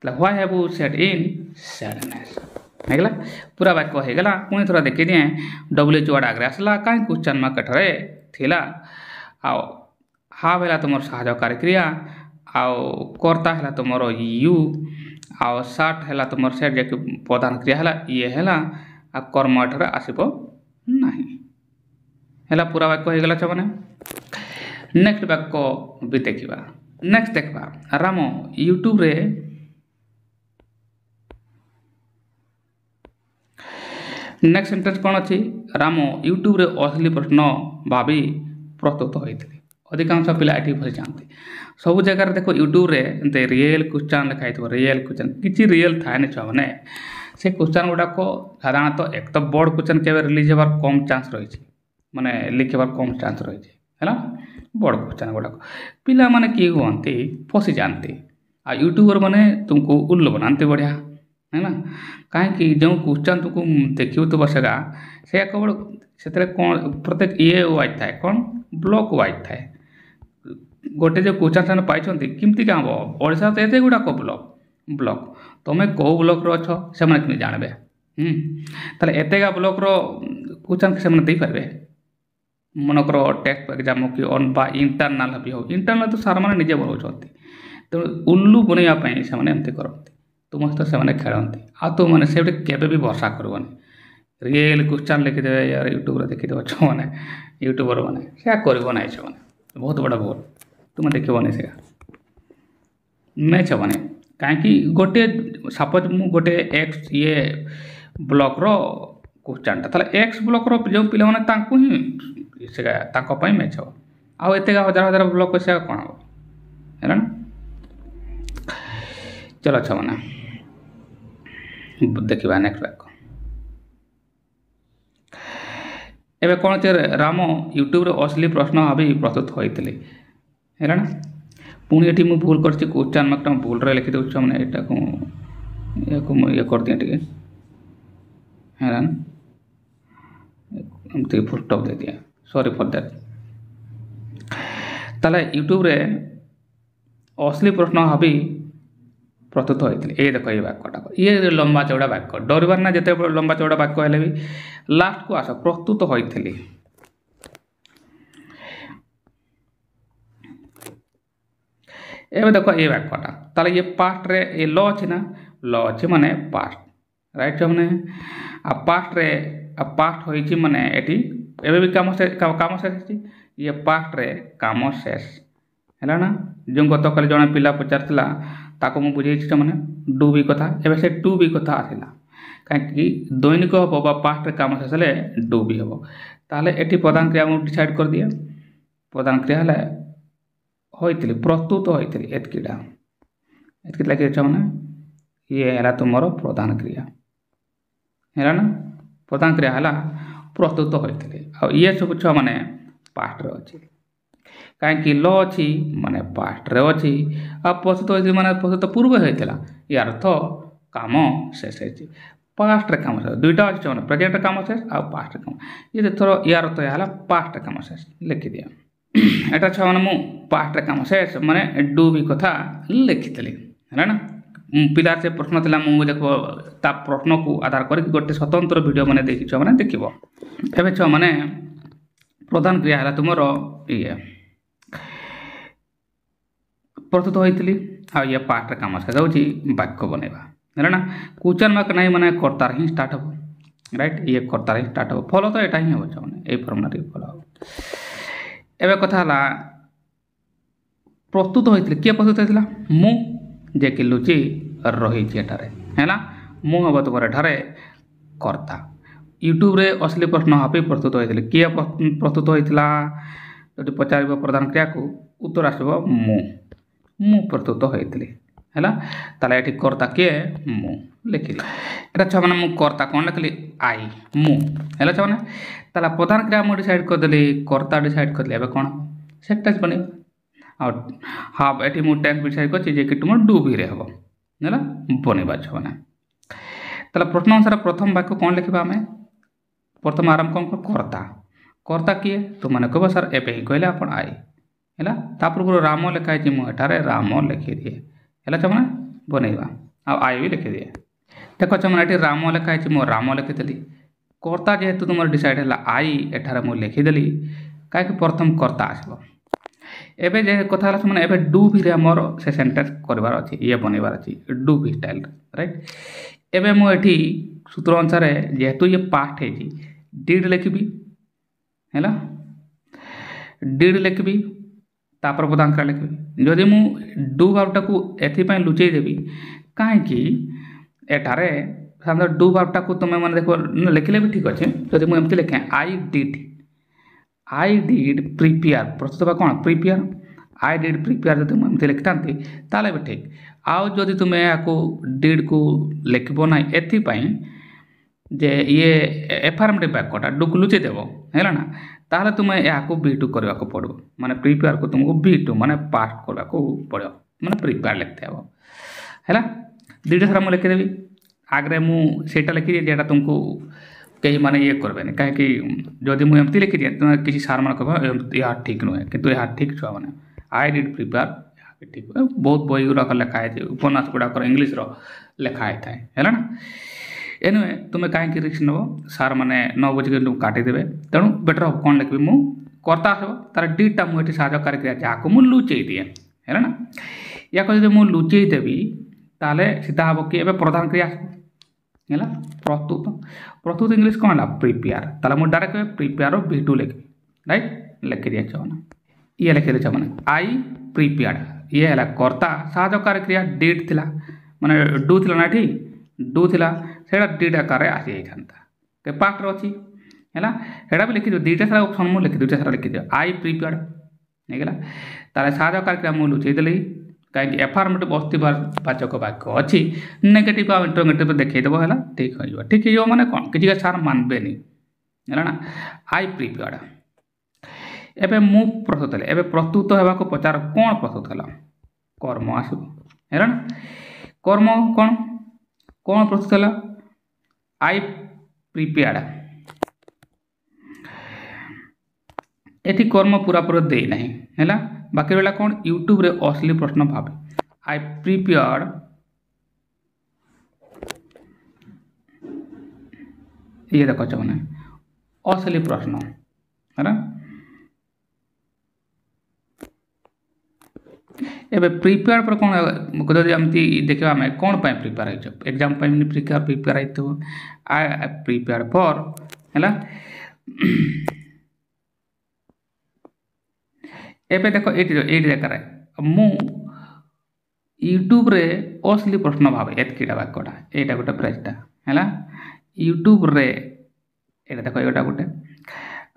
ତାହେଲେ why have you said in sadness ହେଇଗଲା ପୁରା ବାକ୍ୟ ହେଇଗଲା। ପୁଣି ଥରେ ଦେଖିଦିଏ WH ୱାର୍ଡ଼ ଆଗରେ ଆସିଲା କାହିଁକି କ୍ୱେଶ୍ଚନ୍ ମାର୍କ ଏଠାରେ ଥିଲା। ଆଉ ହାବ୍ ହେଲା ତୁମର ସାହାଯ୍ୟକାରୀ କ୍ରିୟା ଆଉ କର୍ତ୍ତା ହେଲା ତୁମର ୟୁ ଆଉ ସାଟ୍ ହେଲା ତୁମର ସେଟ୍ ଯେ ପ୍ରଧାନ କ୍ରିୟା ହେଲା ଇଏ ହେଲା ଆଉ କର୍ମ ଏଠାରେ ଆସିବ ନାହିଁ ହେଲା ପୁରା ବାକ୍ୟ ହେଇଗଲା ଛୁଆମାନେ। ନେକ୍ସଟ ବାକ୍ୟ ବି ଦେଖିବା ରାମ ୟୁଟ୍ୟୁବରେ ନେକ୍ସଟ ସେଣ୍ଟେନ୍ସ କ'ଣ ଅଛି ରାମ ୟୁଟ୍ୟୁବରେ ଅଶ୍ଳୀଳ ପ୍ରଶ୍ନ ଭାବି ପ୍ରସ୍ତୁତ ହୋଇଥିଲେ। ଅଧିକାଂଶ ପିଲା ଏଠି ଭୁଲିଯାଆନ୍ତି ସବୁ ଜାଗାରେ ଦେଖ ୟୁଟ୍ୟୁବରେ ଏମିତି ରିଏଲ୍ କ୍ୱେଶ୍ଚନ୍ ଲେଖା ହେଇଥିବ ରିଏଲ୍ କ୍ୱେଶ୍ଚନ୍ କିଛି ରିଏଲ୍ ଥାଏନି ଛୁଆମାନେ। ସେ କ୍ୱେଶ୍ଚନ୍ ଗୁଡ଼ାକ ସାଧାରଣତଃ ଏକ ତ ବୋର୍ଡ଼ କ୍ୱେଶ୍ଚନ୍ କେବେ ରିଲିଜ୍ ହେବାର କମ୍ ଚାନ୍ସ ରହିଛି ମାନେ ଲିକ୍ ହେବାର କମ୍ ଚାନ୍ସ ରହିଛି ହେଲା ବୋର୍ଡ଼ କ୍ୱେଶ୍ଚନ୍ ଗୁଡ଼ାକ ପିଲାମାନେ କିଏ ହୁଅନ୍ତି ଫସିଯାଆନ୍ତି ଆଉ ୟୁଟ୍ୟୁବର ମାନେ ତୁମକୁ ଉଲ୍ଲୁ ବନାନ୍ତି ବଢ଼ିଆ ହେଲା। କାହିଁକି ଯେଉଁ କ୍ୱେଶ୍ଚନ୍ ତୁମକୁ ଦେଖିଉଥିବ ସେଟା ସେ କେବଳ ସେଥିରେ କ'ଣ ପ୍ରତ୍ୟେକ ୱାଇଜ୍ ଥାଏ କ'ଣ ବ୍ଲକ୍ ୱାଇଜ୍ ଥାଏ। ଗୋଟେ ଯେଉଁ କ୍ୱେଶ୍ଚନ୍ ସେମାନେ ପାଇଛନ୍ତି କେମିତିକା ହେବ ଓଡ଼ିଶାର ତ ଏତେ ଗୁଡ଼ାକ ବ୍ଲକ୍ ତୁମେ କେଉଁ ବ୍ଲକ୍ର ଅଛ ସେମାନେ କେମିତି ଜାଣିବେ ତାହେଲେ ଏତେକା ବ୍ଲକ୍ର କ୍ୱେଶ୍ଚନ୍ ସେମାନେ ଦେଇପାରିବେ। ମନେକର ଟେଷ୍ଟ ଏକ୍ଜାମ୍ କି ବା ଇଣ୍ଟରନାଲ୍ ବି ହେଉ ଇଣ୍ଟରନାଲ୍ ତ ସାର୍ମାନେ ନିଜେ ବନାଉଛନ୍ତି ତେଣୁ ଉଲ୍ଲୁ ବନେଇବା ପାଇଁ ସେମାନେ ଏମିତି କରନ୍ତି तुम सहित से खेलती तुमने से केवे भी भरोसा करबनी रियल क्वेश्चन लिखिदेवे यार यूट्यूब देखिदेव छो मैंने यूट्यूबर मैंने से कर ना छो मैंने बहुत बड़ा भूल तुम देखनी से नहीं छबनी कहीं गोटे सपोज मु गोटे एक्स ये ब्लॉक रो क्वेश्चन ता एक्स ब्लॉक रो जो पिला माने ही से मैच हो आउ एत हजार हजार ब्लॉक से कौन हम है ना। चलो अच्छा मैंने देखा नेक्स्ट बैक एवं कौन चे राम यूट्यूब असली प्रश्न भावी प्रस्तुत होते है ना। पुणी ये मुझे भूल कर क्वेश्चन मार्क भूल रे लिखी दूसरा मैंने यहाँ ये कर दिए टे है ना एमती फुल स्टॉप दे दिया सॉरी फॉर दैट। ताले यूट्यूब रे असली प्रश्न भावी प्रस्तुत होते ये देख ये वाक्यटा ये लंबा चौड़ा वाक्य डरबार ना जिते लंबा चौड़ा वाक्य हेले भी लास्ट को आस प्रस्तुत होती एवं देख ये वाक्यटा ताले ये पास्ट रे ये ल अच्छी ना ल अच्छी माने पास्ट राइट जो मैंने पास्ट रे पास्ट होइछि माने एटी एबे भी काम शेष ये पास्ट रे काम शेष है ना। जो गत काली जड़े पिला पचारला ताको मु बुझे मैंने डू बी कथा एबे से टू बी कथा आसिला कहीं दैनिक हम पास्ट रे काम शेष हेले डू बी हम ताले एटी प्रधान क्रिया मु डिसाइड कर दिया प्रधान क्रिया हेले होइतिली प्रस्तुत होइतिली एतकीटा एतकी लगे मैंने ये है तुमर प्रधान क्रिया है ना प्रधान क्रिया है प्रस्तुत होइतिली आ ये सब छुआ मैंने पास्ट रे अच्छी कहीं ल अच्छी माने पास्ट रे अच्छी आ प्रस्तुत होइतिली माने प्रस्तुत पूर्व होइतिला यार अर्थ काम शेष होइछि पास्ट रे काम शेष दुईटा अच्छी मैंने प्रेजेंट काम शेष आ पास्ट काम ये थोड़ा यार अर्थ है पास्ट रे काम शेष लिखि दिया एटा छुआ मैंने मु पास्ट रे काम शेष माने डू बी कथा लिखितली है ना। पिला से प्रश्न था मुझे देख ता प्रश्न को आधार कर गोटे स्वतंत्र वीडियो मैंने देखी छुआ मैंने देख एवं छुआ मैंने प्रधान क्रिया है तुम ये प्रस्तुत होती आ ये पास्ट काम शेष हो वाक्य बनवा है ना। क्वेश्चन मार्क नहीं मैंने कर्तार ही स्टार्ट हम राइट ये कर्तार ही स्टार्ट हम फल तो यहाँ ही हम मैंने ये फर्मुला फल हम एवं कथा प्रस्तुत होती किए प्रस्तुत होता मु जे कि लुचि रही है ना मु हम तुम एठारे कर्ता यूट्यूब रे असली प्रश्न भावी प्रस्तुत होते किए प्रस्तुत होता जो पचार प्रधान क्रिया को उत्तर आसब मु प्रस्तुत होती है ताले ये कर्ता किए मु लिखिली एटा छुआ मैंने मु कर्ता कौन लिखली आई मु है छुआ मैंने ताला प्रधान क्रिया मुझे डिसाइड करदेली कर्ता डिसाइड करदेली एवं कौन सेंटेंस बन और हाँ ये मुझे टेंस डिसाइड कर तुम डू भी हम है बनवा छुआ मैंने ताला प्रश्न अनुसार प्रथम वाक्य कौन लिखा आम प्रथम आरंभ कौन कर्ता कर्ता किए तुमने कह सर एवं ही कहले आप आई है पूर्व राम लिखाई मुझे राम लिखिदिए है छुआ मैंने बनवा आई भी लिखिदिए देख छुआ मैंने राम लिखाई मो राम लिखिदेली कर्ता जेहेतु तुम डिसाइड है आई एठार मुझे लिखिदेली कहीं प्रथम कर्ता आसब एबे जे कथा मैंने एबे डू भी मोर से सेंटेंस करवार अच्छी ये बनवार अच्छी डू भी स्टाइल राइट एबे मुझे सूत्र अनुसार जेहेतु ये पास्ट है डिड लिखी है डिड लिखी तापर प्रधान क्रिया लिखी जदि मु डू भावटा को एथपाई लुचई देवी कहीं एठारे साधारण डू भावटा को तुम मैंने देख लिखिले भी ठीक अच्छे जब मुझे लिखे आई डिड प्रिपेयर प्रस्तुत कौन प्रिपेयर आई डिड प्रिपेयर जब मुझे लिखिता ताले भी ठीक आउ जदि तुम यहाँ डिड को लिखब ना एथपाई जे ये एफर्मेटिव वाक्यटा डू को लुचई देव है ना ताहले तुम यहाँ बी टू करने को पड़ो माने प्रिपेयर को तुमको बी टू माने पास्ट करने को पड़ो माने प्रिपेयर लिखते हो है दुईटा सारा मुझे लिखिदेवी आगे मुझे लिखी दिए जेटा तुमको कहीं माने ये करबे कहीं जदि मुझे लिखी दिए तुम किसी सार मान कह यहाँ ठीक नुहे कि यहाँ ठीक छुआ मैंने आई डिड प्रिपेयर ठीक बहुत बही गुड़ाक लिखाई उपन्यास गुड़ाक इंग्लीश लिखाई था है ना। एनुए तुम कहीं रिस्क नब सार मैंने 9 बजे तुम काटिदेवे तेणु बेटर हम कौन लिखी मु कर्ता आसब तार डीटा मुझे साहयकारी क्रिया जहाँ को मुझे लुचई दिए है ना या जब मुझे लुचई देवी ताले सीधा हम कि एबे प्रधान क्रिया है प्रस्तुत प्रस्तुत इंग्लिश कौन है प्रिपेयर ताले मुझे डायरेक्ट प्रिपेयर V2 लिखी राइट लिखी दिया चाहना ये लिखी दिया मैंने आई प्रिपेयर्ड ये है कर्ता साहकारी क्रिया डिड थिला माने डू थिला ना ठीक डू थिला सेटा डिड आकार आसी जाइथांता के पार्ट रो अछि हैला हेडा भी लिखि दियो दुईटा सारा ऑप्शन मु लिखि दुईटा सारा लिखि दियो आई प्रिपेयर्ड नै गेला ताले साहकारी क्रिया मु लुचै देली कहीं एफर्मेटिव वाचक वाक्य अच्छी नेगेटिव आ इंटरोगेटिव देखिए देव है ठीक हो ठीक है मैंने कौन किसी सार मानबे है ना आई प्रिपेयर्ड एबे मु प्रस्तुत है एबे प्रस्तुत होगा पचार कौन प्रस्तुत है कर्म आसो है ना कर्म कौन कौन प्रस्तुत है आई प्रिपेयर्ड एटी कर्म पूरा पूरा दे नहीं है बाकी रहा कौन यूट्यूब रे असली प्रश्न भावे आई प्रिपेयर्ड ये देखो मैंने असली प्रश्न है ना एबे प्रिपेयर पर कौन जदि एमती देखा आम कौन प्रिपेयर एग्जाम प्रिपेयर आइथो आई प्रिपेयर फॉर है एबे देखो ये देखा मु यूट्यूब रे असली प्रश्न भावे एतकीटा वाक्यटा एटा गोटे फ्रेजटा है यूट्यूब रे एटा देखो एटा गोटे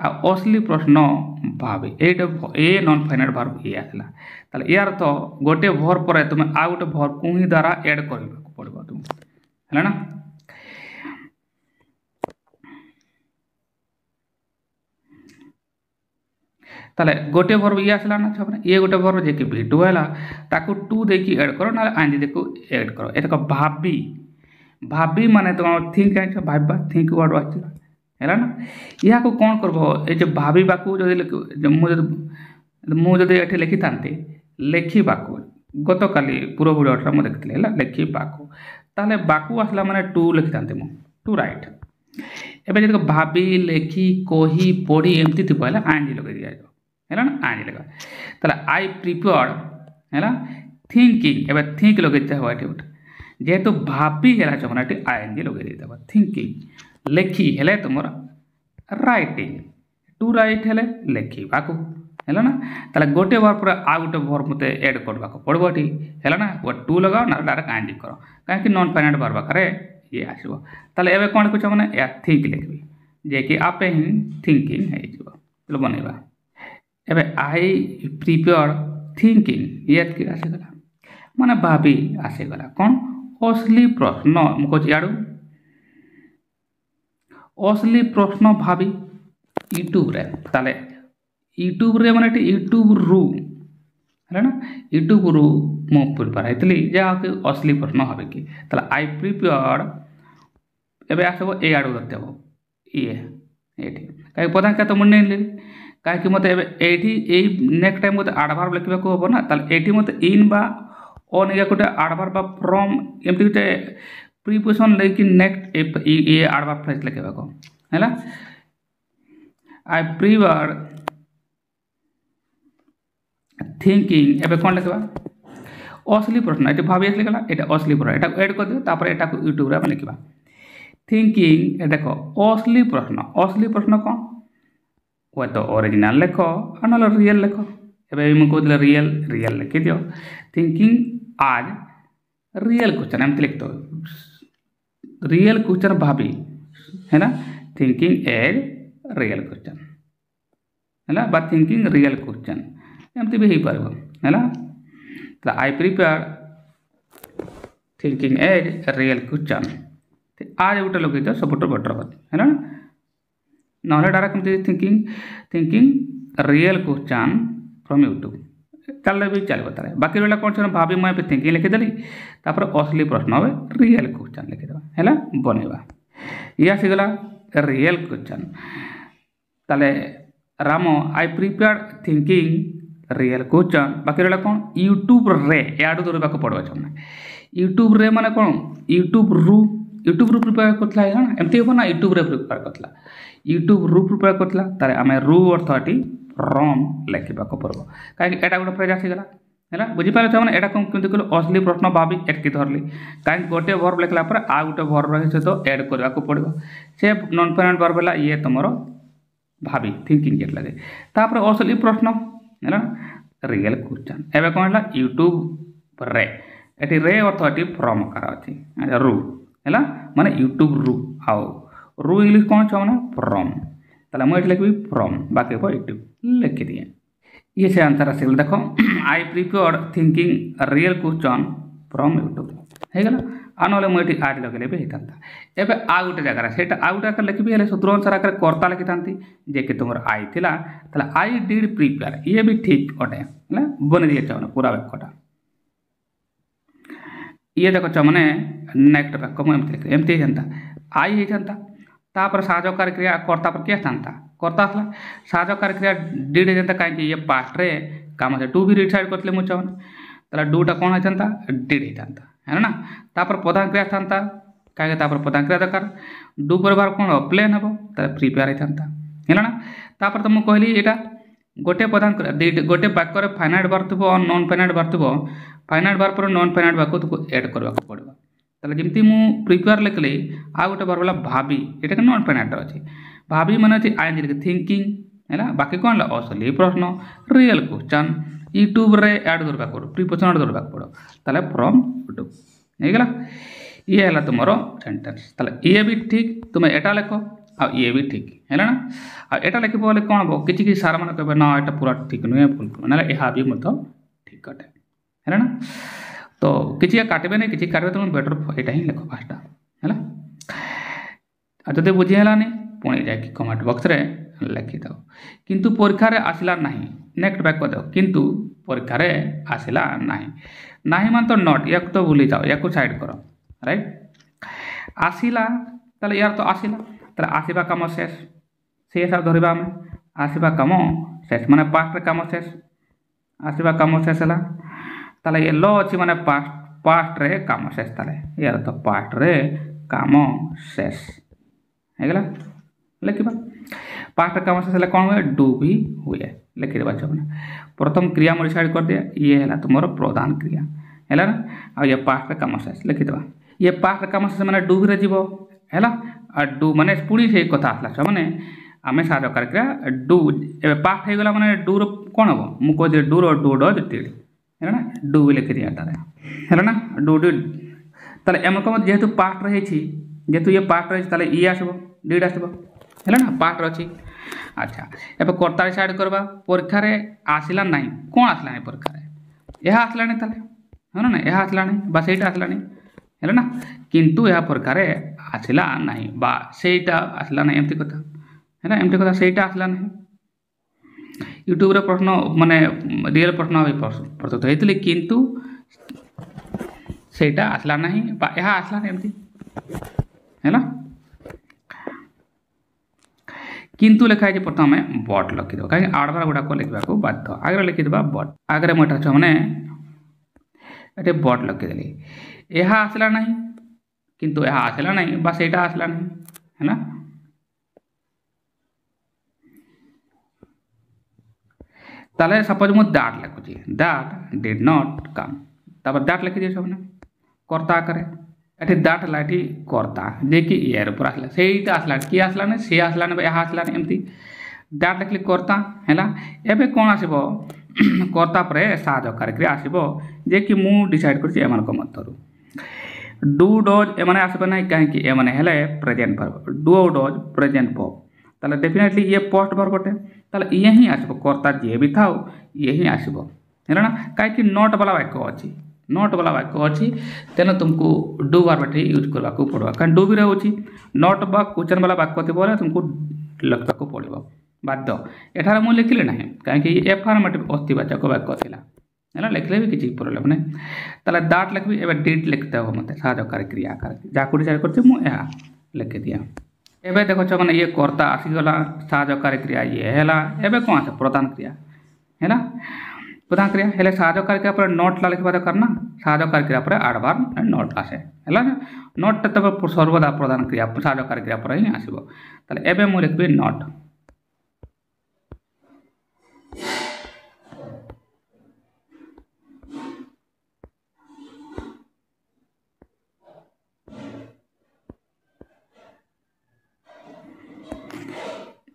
आ असली प्रश्न भावे एटा ए नॉन फाइनाइट वर्ब ये आसला ताले यार तो गोटे वर्ब पर तुम आ गोटे वर्ब को ही द्वारा ऐड करबा पड़बो तुम है ना ताले गोटे वर्ब ये आसला ना छबना ये गोटे वर्ब जे कि V2 हैला ताको 2 देकी ऐड करो ना आंदी देखो ऐड करो एतक भाबी भाबी माने तो थिंक है भाबा थिंक वर्ड आछला हैला ना या को कोन करबो ए जे भाबी बाकू जदि मु जदि एठी लिखि थांते लेखि बाकू गत काली पूरा वीडियोटा मु देखथले हैला लेखि बाकू ताले बाकू आसला माने 2 लिखि थांते मु टू राइट एबे जदि भाबी लेखि कोही पढी एमती थि पहला आंजी लगे दिया है ना आंजी लगा ताले आई प्रिपेयर्ड है थिंकिंग एबे थिंक लगे हो एठी उठ जेहेतु भाबी हैला जमनाटी आईएनजी लगे देबा थिंकिंग लेखि हेले तुमरा राइटिंग टू राइट हेले लेखि बाकू हैला ना ताले गोटे वर्ब पर आ गोटे वर्ब मते ऐड करबा को पड़बो एठी हैला ना वो 2 लगाओ ना डायरेक्ट आईएनजी करो काहे कि नॉन फाइनाइट वर्ब करे ये आसीबो ताले एबे कोन कुछ माने या थिंक लिखबी जे कि आपे ही थिंकिंग है जीवो चलो बनेबा एबे आई प्रिपेयर थिंकिंग ये कि आसे गला माने भाबी आसे गला कोन असली प्रश्न मुको याडू असली प्रश्न भाबी यूट्यूब रे ताले यूट्यूब रे माने यूट्यूब रु है ना यूट्यूब रु मो प्रिपेयर हेतली जा के असली प्रश्न हबे कि ताले आई प्रिपेयर्ड एबे आसबो ए आडू दतेबो ये एठी काई पता का तो मुन्ने ले काहे कि मते एबे एठी ए नेक्स्ट टाइम मते एडवर्ब लिखबा को होबो ना ताले एठी मते इन बा ऑन या कोटे एडवर्ब बा फ्रॉम एमती कोटे प्रीपोजिशन लेकिन नेक्स्ट ए एडवर्ब फ्रेज लिखबा को हैला आई प्रिपेयर्ड थिंकिंग एबे कोन लिखबा असली प्रश्न एठी भाबी आसले गला एटा असली प्रश्न एटा ऐड कर दियो तापर एटा को यूट्यूब रे लिखबा थिंकिंग ए देखो असली प्रश्न कौन वो तो ओरिजिनल लिखो अनल रियल लिखो एबे मु कहले रियल रियल लिखि दियो थिंकिंग आज रियल क्वेश्चन हम लिख दो रियल क्वेश्चन भाबी है ना थिंकिंग एज रियल क्वेश्चन है ना बा थिंकिंग रियल क्वेश्चन एमती भी ही परबो है ना तो I prepare thinking as real question आज गोटे लगे सब बेटर है ना ना direct thinking real question from YouTube चल भी चलो तार बाकी रहा कौन से भाभी मुझे थिंकिंग लिखिदेली तापर असली प्रश्न हे रियल क्वेश्चन लिखिदेवा है बनवा ये आसीगला रियल क्वेश्चन ताले राम आई प्रिपेयर्ड थिंकिंग रियल क्वेश्चन बाकी रहा कौन यूट्यूब रे याडू धरवा को पड़ो अच्छा यूट्यूब रे माने कौन यूट्यूब रु प्रिपेयर करथला है ना एमती हो ना यूट्यूब रे प्रिपेयर करथला यूट्यूब रु प्रिपेयर करथला तारे आमे रु अर्थ अटी फ्रॉम लिखबा को पड़बो काहे एटा गोटे फ्रेज आसी गला है बुझीपारे छुआ मैंने एटा केमती कल असली प्रश्न भाभी एटकी धरली कहीं गोटे वर्ब लिखला पर आ गोटे वर्ब सहित ऐड करने को पड़ो से नॉन पेरेंट वर्ब है ये तुम भाभी थिंकिंग जेट लगे तापर असली प्रश्न है रियल क्वेश्चन एवं कौन है यूट्यूब रे एटी रे अर्थ ये फ्रम कार अच्छी रु है माने यूट्यूब रु आओ रु इंग्लीश कौन छुआ मैंने फ्रम ताला मुझे लिखी फ्रम बाकी यूट्यूब लिखी दिए ये से आंसर आसिल देखो आई prepare thinking real question from YouTube होगा आ ना मुझे आज लगे भी होता एवं आ गोटे जगार से आ गोटे आकार लिखी हेल्ले सूत्र अनुसार आकार कर्ता लिखी था जे कि तुम आई थी आई डिड प्रिपेयर ये भी ठीक अटे है बन दिए चाहे पूरा वाक्यटा ये देख मैंने नेक्स्ट वाक्य मुझे एमती होता आई होता तापर साहजकार क्रिया कर्ता पर किए था कर्ता आसला साहजकार क्रिया डिड होता कहीं ये पास्ट रे काम से डू भी डिसाइड करते मुझे ताला डूटा कौन होता डिड होता है ना तापर प्रधान क्रिया था कहीं प्रधान क्रिया दरकार डू पर कौन प्लेन हम प्रिपेयर होता है ना तापर तो मुझे कहली यहाँ गोटे प्रधान क्रिया गोटे वाक्य फाइनाइट बार थो नॉन फाइनाइट बार थो फाइनाइट बार पर नॉन फाइनाइट वाक्य तुमको एड करने पड़ो ताले जमती मु प्रिपेयर लिखली आ गोटे बार भाभी ये नॉन फाइनाइट अच्छी भाभी मैंने अच्छी आई लिखी थिंकिंग है बाकी कौन है असली प्रश्न रियल क्वेश्चन यूट्यूब रे ऐड करने पड़ो प्रिपोजिशन ऐड करने पड़ो ताले फ्रॉम यूट्यूब होगा ये है तुम सेंटेंस ताले ये भी ठीक तुम एटा लिख आ ये भी ठीक है ना आ एटा लिख बोले कौन हम किसी सार मैंने कहे ना यहाँ पूरा ठीक नुहे भूल ना यह भी ठीक कटे है ना तो किसी काटे नहीं किसी काटे तुम बेटर यहाँ ही लिख फास्टा है जब बुझीगलानी पुणी जाकि कमेंट बॉक्स रे लिखि दो किंतु परीक्षा रे आसिला नहीं नेक्स्ट वाक्य दो किंतु परीक्षा रे आसिला नहीं मान तो नॉट या तो भूली जाओ या साइड करो राइट आसिला ताले यार तो आसिला ताले आसिबा काम शेष धरवा आम आसिबा काम शेष माने पास्ट रे काम शेष आसिबा काम शेष है ताले ये लो अच्छी माने पास्ट रे काम शेष ताले यार तो पास्ट रे काम शेष होगा लिखा पास्ट काम शेष कौन हुए डू भी हुए लिखी देवा मैंने प्रथम क्रिया मुझे डिसाइड कर दिया ये है तुम प्रधान क्रिया है ना आ ये पास्ट काम शेष लिखिदेवा ये पास्ट काम शेष मैंने डू भी जीव है डू माने पुणी से कथा आसला मैंने आम साहजकार क्रिया डू ए पास्ट होगला मैंने डू कौन हम मुझे डू डू डज डिड है ना डू भी लिखी दिया है ना डू डिड ताले एम कम जेहेतु पास्ट रही जेहेतु ये पास्ट रही ये आसब डिड आसब है ना पास्ट अच्छी अच्छा ए कर्ता डिसाइड करवा परीक्षा रे आसला ना कौन आसला परीक्षा यह आसला है ना यह आसला बस यहीटा आसला है ना किंतु यह परीक्षा रे आसला ना बा सेटा आसला ना एमती कथा है ना एमती कथा सेटा आसला ना यूट्यूब रे प्रश्न माने रियल प्रश्न प्रस्तुत होती किंतु सेटा आसला ना यह आसला ना एमती है ना किंतु लिखा है प्रथम बट लिखिद कहीं आडभार गुड़ाक लिखा बाध्य आगे लिखिदेवा बट आगे मुझे छुआ मैंने ये बट लिखिदेली यह आसला ना किंतु यह आसला ना बस यहाँ आसला ना है ना ताले सपोज मुझे दैट लिखुची दैट डिड नॉट कम तापर दैट लिखी सब कर्ता आकार ये दैट है ये कर्ता जे कि यार ऊपर आसला से आसला किए आसला ना सी आसला ना यह आसला एमती दैट लिखली कर्ता है एवं कौन आसब कर्ता पर साहजकार क्रिया आसब जे कि मु डिसाइड कर मध्य डू डज एम आसबे ना कहीं एम हेले present verb do does present verb ताले डेफिनेटली ये पोस्ट वर्ब अटे ताले ये ही आसब कर्ता जी भी था ये ही आसब है ना कहीं नोट वाला वाक्य अच्छी नोट वाला वाक्य अच्छी तेना तुमको डू वर्ब यूज करने को पड़ो कहीं डू भी रोचे नोट बा क्वेश्चन वाला वाक्य थी तुमको लिखा पड़ो बाध्य एठार मुझे लिखिली ना कहीं एफर्मेटिव अस्थिवाचक वाक्य थी है लिखले भी किसी प्रोब्लेम नहीं ताले दैट लिखी एवं डिड लिखते हो मत साहजकार क्रिया जहाँ डिसाइड कर लिखि दिया एवं देख मैंने ये कर्ता आसीगला साहजकार क्रिया ये है एवं कौन आस प्रधान क्रिया है प्रधान क्रिया हेले साहजकार क्रिया पर नोट ला लिखा दरकार ना साहजकार क्रिया पर आडभार नोट आसे है नोट तब सर्वदा प्रधान क्रिया साहजकार क्रिया पर ही आसब ताले एवं मुझे लिखी नोट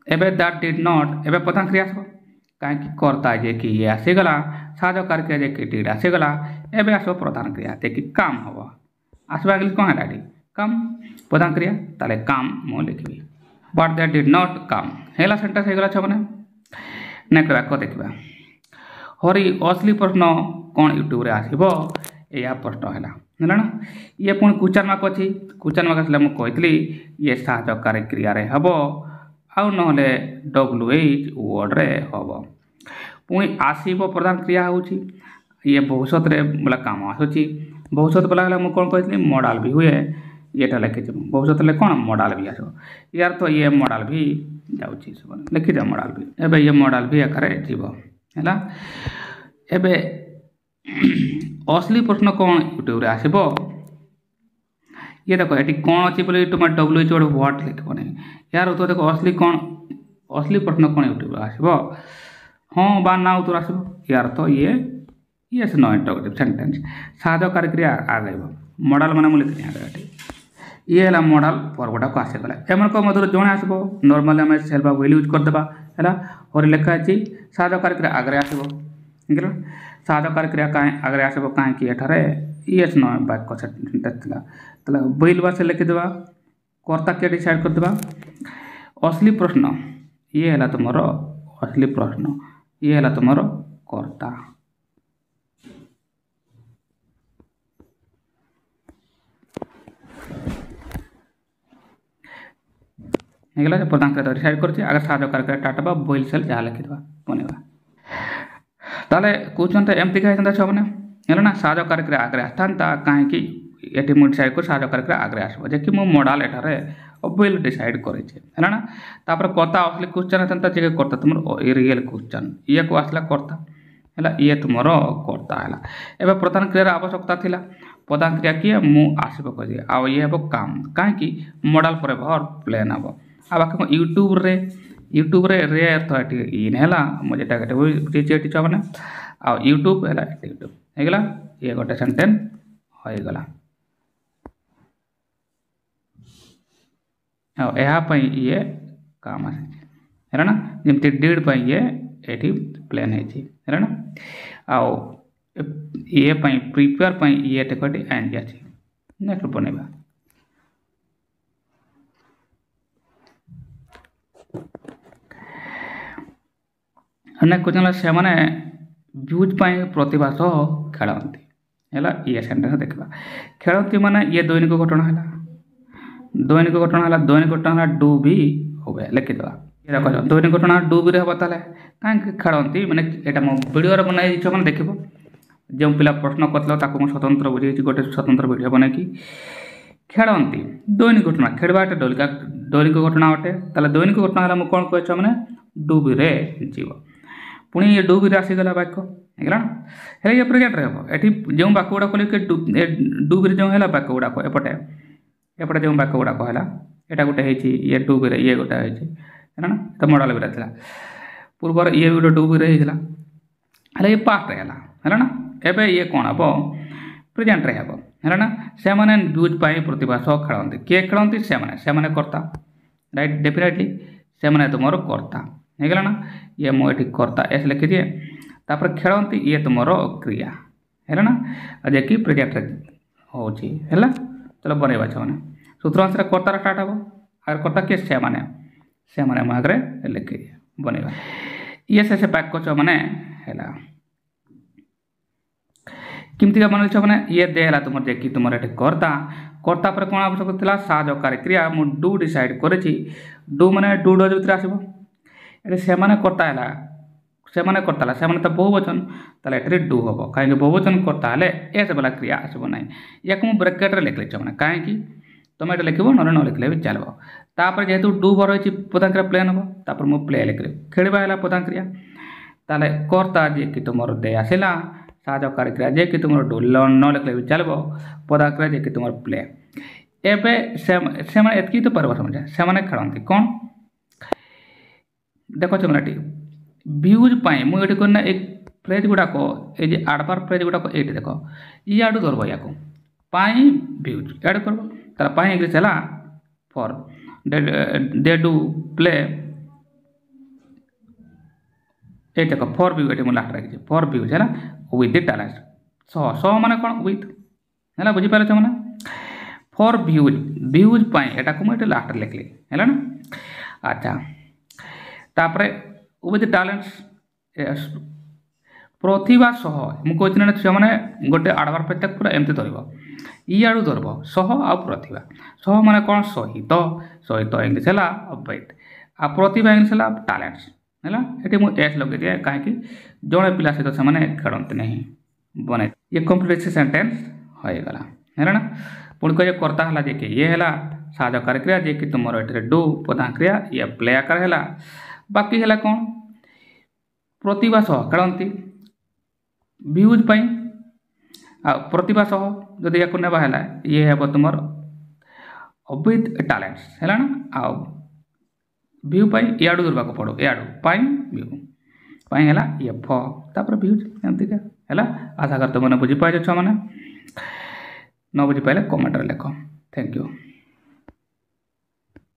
एबे दैट डिड नॉट एबे प्रधान क्रिया आसो कहीं कर्ता जे कि ये आसीगला साधकार क्रिया जे कि डिड आसीगला एबे आसो प्रधान क्रिया जे कि काम हबो आसबा गली कोन हला काम प्रधान क्रिया ताले काम मो लिखबी बट दैट डिड नॉट काम हेला सेंटेंस हेगला छबने नेक्स्ट वाक्य देखिबा हरि असली प्रश्न कौन यूट्यूब रे आसीबो या प्रश्न है ना ये पुणी क्वेश्चन मार्क अच्छी क्वेश्चन मार्क आसले मुझे कहती ये साहकारी क्रिया हम आउ ना WH वर्ड रे हम पुणी आसब प्रधान क्रिया हो ये भविष्य बोला काम आसूँ भविष्य बोला मुझे कौन कहती मॉडल भी हुए ये लिखी भविष्य कौन मॉडल भी आस यार तो ये मॉडल भी जाऊँगी लिखी दे मॉडल भी एबे ये मॉडल भी आकार जीव है एबे असली प्रश्न कौन यूट्यूब रे आसीबो ये देखो ये कौन अच्छी बोले तुम WH वर्ड व्हाट लिखो नहीं यार तो देखो असली कौन असली प्रश्न कौन यूट्यूब रे आसीबो हाँ बा ना उत्तर आसीबो यार तो ये यस नो इंटरोगेटिव सेंटेंस साधकारी क्रिया आ गइबो मॉडल माने मुझे लिखनी आगे ये है मॉडल पर्वटा को आसीगला एमन को मधुर जणे आसीबो नॉर्मली हम सेल बा वेल यूज कर देबा हैला और लिखा अछि साधकारी क्रिया आगे आसीबो निकल साधकारी क्रिया कहीं आगे आसब कहीं एठारे यस नो वाक्य सेंटेंस तला बैल से लिखिदेवा कर्ता के डिसाइड करदेवा असली प्रश्न ये है तुम असली प्रश्न ये है तुम कर्ता निकला प्रधान क्रिया डिसाइड कर आगे साधकारी क्रिया टाटा बैल सेल जहाँ लिखिदेवा बनेगा ताले क्वेश्चन तो एमती कहता छबने है ना साधकारी क्रिया आगे आसता कहीं ये मुझे डिसाइड कर साधकारी क्रिया आगे आसब जे कि मो मॉडल एठारे बैल डिसाइड करे है ना तापर कर्ता असली क्वेश्चन आता जे कर्ता तुम रियल क्वेश्चन ये को आसला कर्ता है ये तुम कर्ता है एवं प्रधान क्रियार आवश्यकता थिला प्रधान क्रिया किए मु आसब कह आ ये हम काम कहीं मॉडल पर भर प्लेन हम आ बाकी यूट्यूब रे अर्थ इन है मुझे बुझे छुआ मैंने आ यूट्यूब है यूट्यूब होगा ये गोटे सेंटेंस होगला यापाई ये काम है ना जमी डिड पर ये ये प्लेन है ना आओ ये प्रिपेयर पर ये टेकटी एंड अच्छी नेक्स्ट बनवा नेक्स्ट क्वेश्चन से मैंने व्यूज प्रतिभा सह खेलती है ये सेंटेंस देखा खेलती माने ये दैनिक घटना है दैनिक घटना है डू भी हुए लिखिदेवा ये देख दैनिक घटना डू भी हम ताले कहीं खेलती मैंने यहाँ मो भिडियो बनाई मैंने देख जो पिला प्रश्न कर स्वतंत्र बुझे गोटे स्वतंत्र भिडियो बन कि खेलती दैनिक घटना खेलवा दैनिक घटना अटे ताले दैनिक घटना है मुझे कौन कह मैंने डूबी रे जीव पुणी ये डूबी आसीगला वाक्य है ये प्रेजेंट हम ये जो वाक्य गुड़ाक डूबी जो है वाक्य गुड़ाक एपटे एपटे जो वाक्य गुड़ाक है यहाँ गोटे ये डूबी ये गोटे है ना तो मॉडल भी था पूर्व ये गोटे डूबी है ये पास्ट है ना एबे ये कौन हम प्रेजेंट हम है ना से मैंने यूज प्रतिभा सह खेलती किए खेलती से मैंने कर्ता राइट डेफिनेटली से मैंने तुम कर्ता होगा ना ये मुझे कर्ता एस लिखी दिए तापर खेलती ये तुम क्रिया है ना जे कि प्रेजेंट हो चलो बनवा मैंने सूत्र अनुसार कर्तार स्टार्ट हम आगे कर्ता किए से मैंने आगे लिखी दिए बनवा ये से वाक्य छ मैंने है किमती बनल मैंने ये देला तुम जे कि तुम कर्ता कर्ता पर कौन आवश्यक था साहकारी क्रिया मुझे डू डिसाइड करी डू मैंने डू डज भितर आसब से कर्ता है से कर्ता से तो बहुवचन ताले डू हम कहीं बहुवचन कर्ता है एस वाला क्रिया आसब ना या मुझे ब्रैकेट लिख ली मैंने कहीं तुम ये लिख ना न लिखले भी चलो तापर जेहेतु डू भर रही प्रधान क्रिया प्लेन हम तापर मुझे प्ले लिखली खेलवा है प्रधान क्रिया ताले कर्ता जे कि तुम दे आसला साहकारी क्रिया जे कि तुम डू न लिखले भी चलो प्रधान क्रिया जे कि तुम प्ले एवं से एतकी तो पार समझे से खेलती कौन देख मैंने व्यूज मुझे करना एक फ्रेज गुड़ाक ये आडबार फ्रेज गुड़ाक ये देख ये आड़ धरब या व्यूज एड कर तार इंग्लिश है फॉर दे डू प्ले ये देख फॉर व्यू ये लास्ट रखी फॉर व्यू है विथ द टैलेंट सह माने कौन विथ है बुझीपार मैंने फॉर व्यूज व्यूज एटा को मुझे लास्ट लिखली है ना। अच्छा तापर विथ टैलेंट्स प्रतिभा सह मुझे ना छुआ मैंने गोटे आडभार प्रत्येक पूरा एमती धरब इयाड़ू धरब सह आ प्रतिभा सह माने कौन सहित सहित इंग्लीश है विथ आ प्रतिभा इंग्लीश है टैलेंट्स है ये मुझे एस लगे दिए कहीं जड़े पिला सहित से खेलते नहीं बने ये कम्प्लीट सेंटेंस होगला है ना। पुणी कह कर्ता है जे कि ये है साहयकारी क्रिया जे कि तुम ये डू प्रधान क्रिया ये प्ले आकार है बाकी है कौन प्रतिभा सह खेलती व्यूज आ प्रतिभा सह जदि या नेबा है ये हे तुम विथ टैलेंट्स है ना आ व्यू इयाड़ू धरवा पड़ो इयाड़ू व्यू है ये फापर व्यूज एमती है। आशा कर तुमने बुझीपार छुआ मैंने न बुझीपारे कमेंट लिख। Thank you.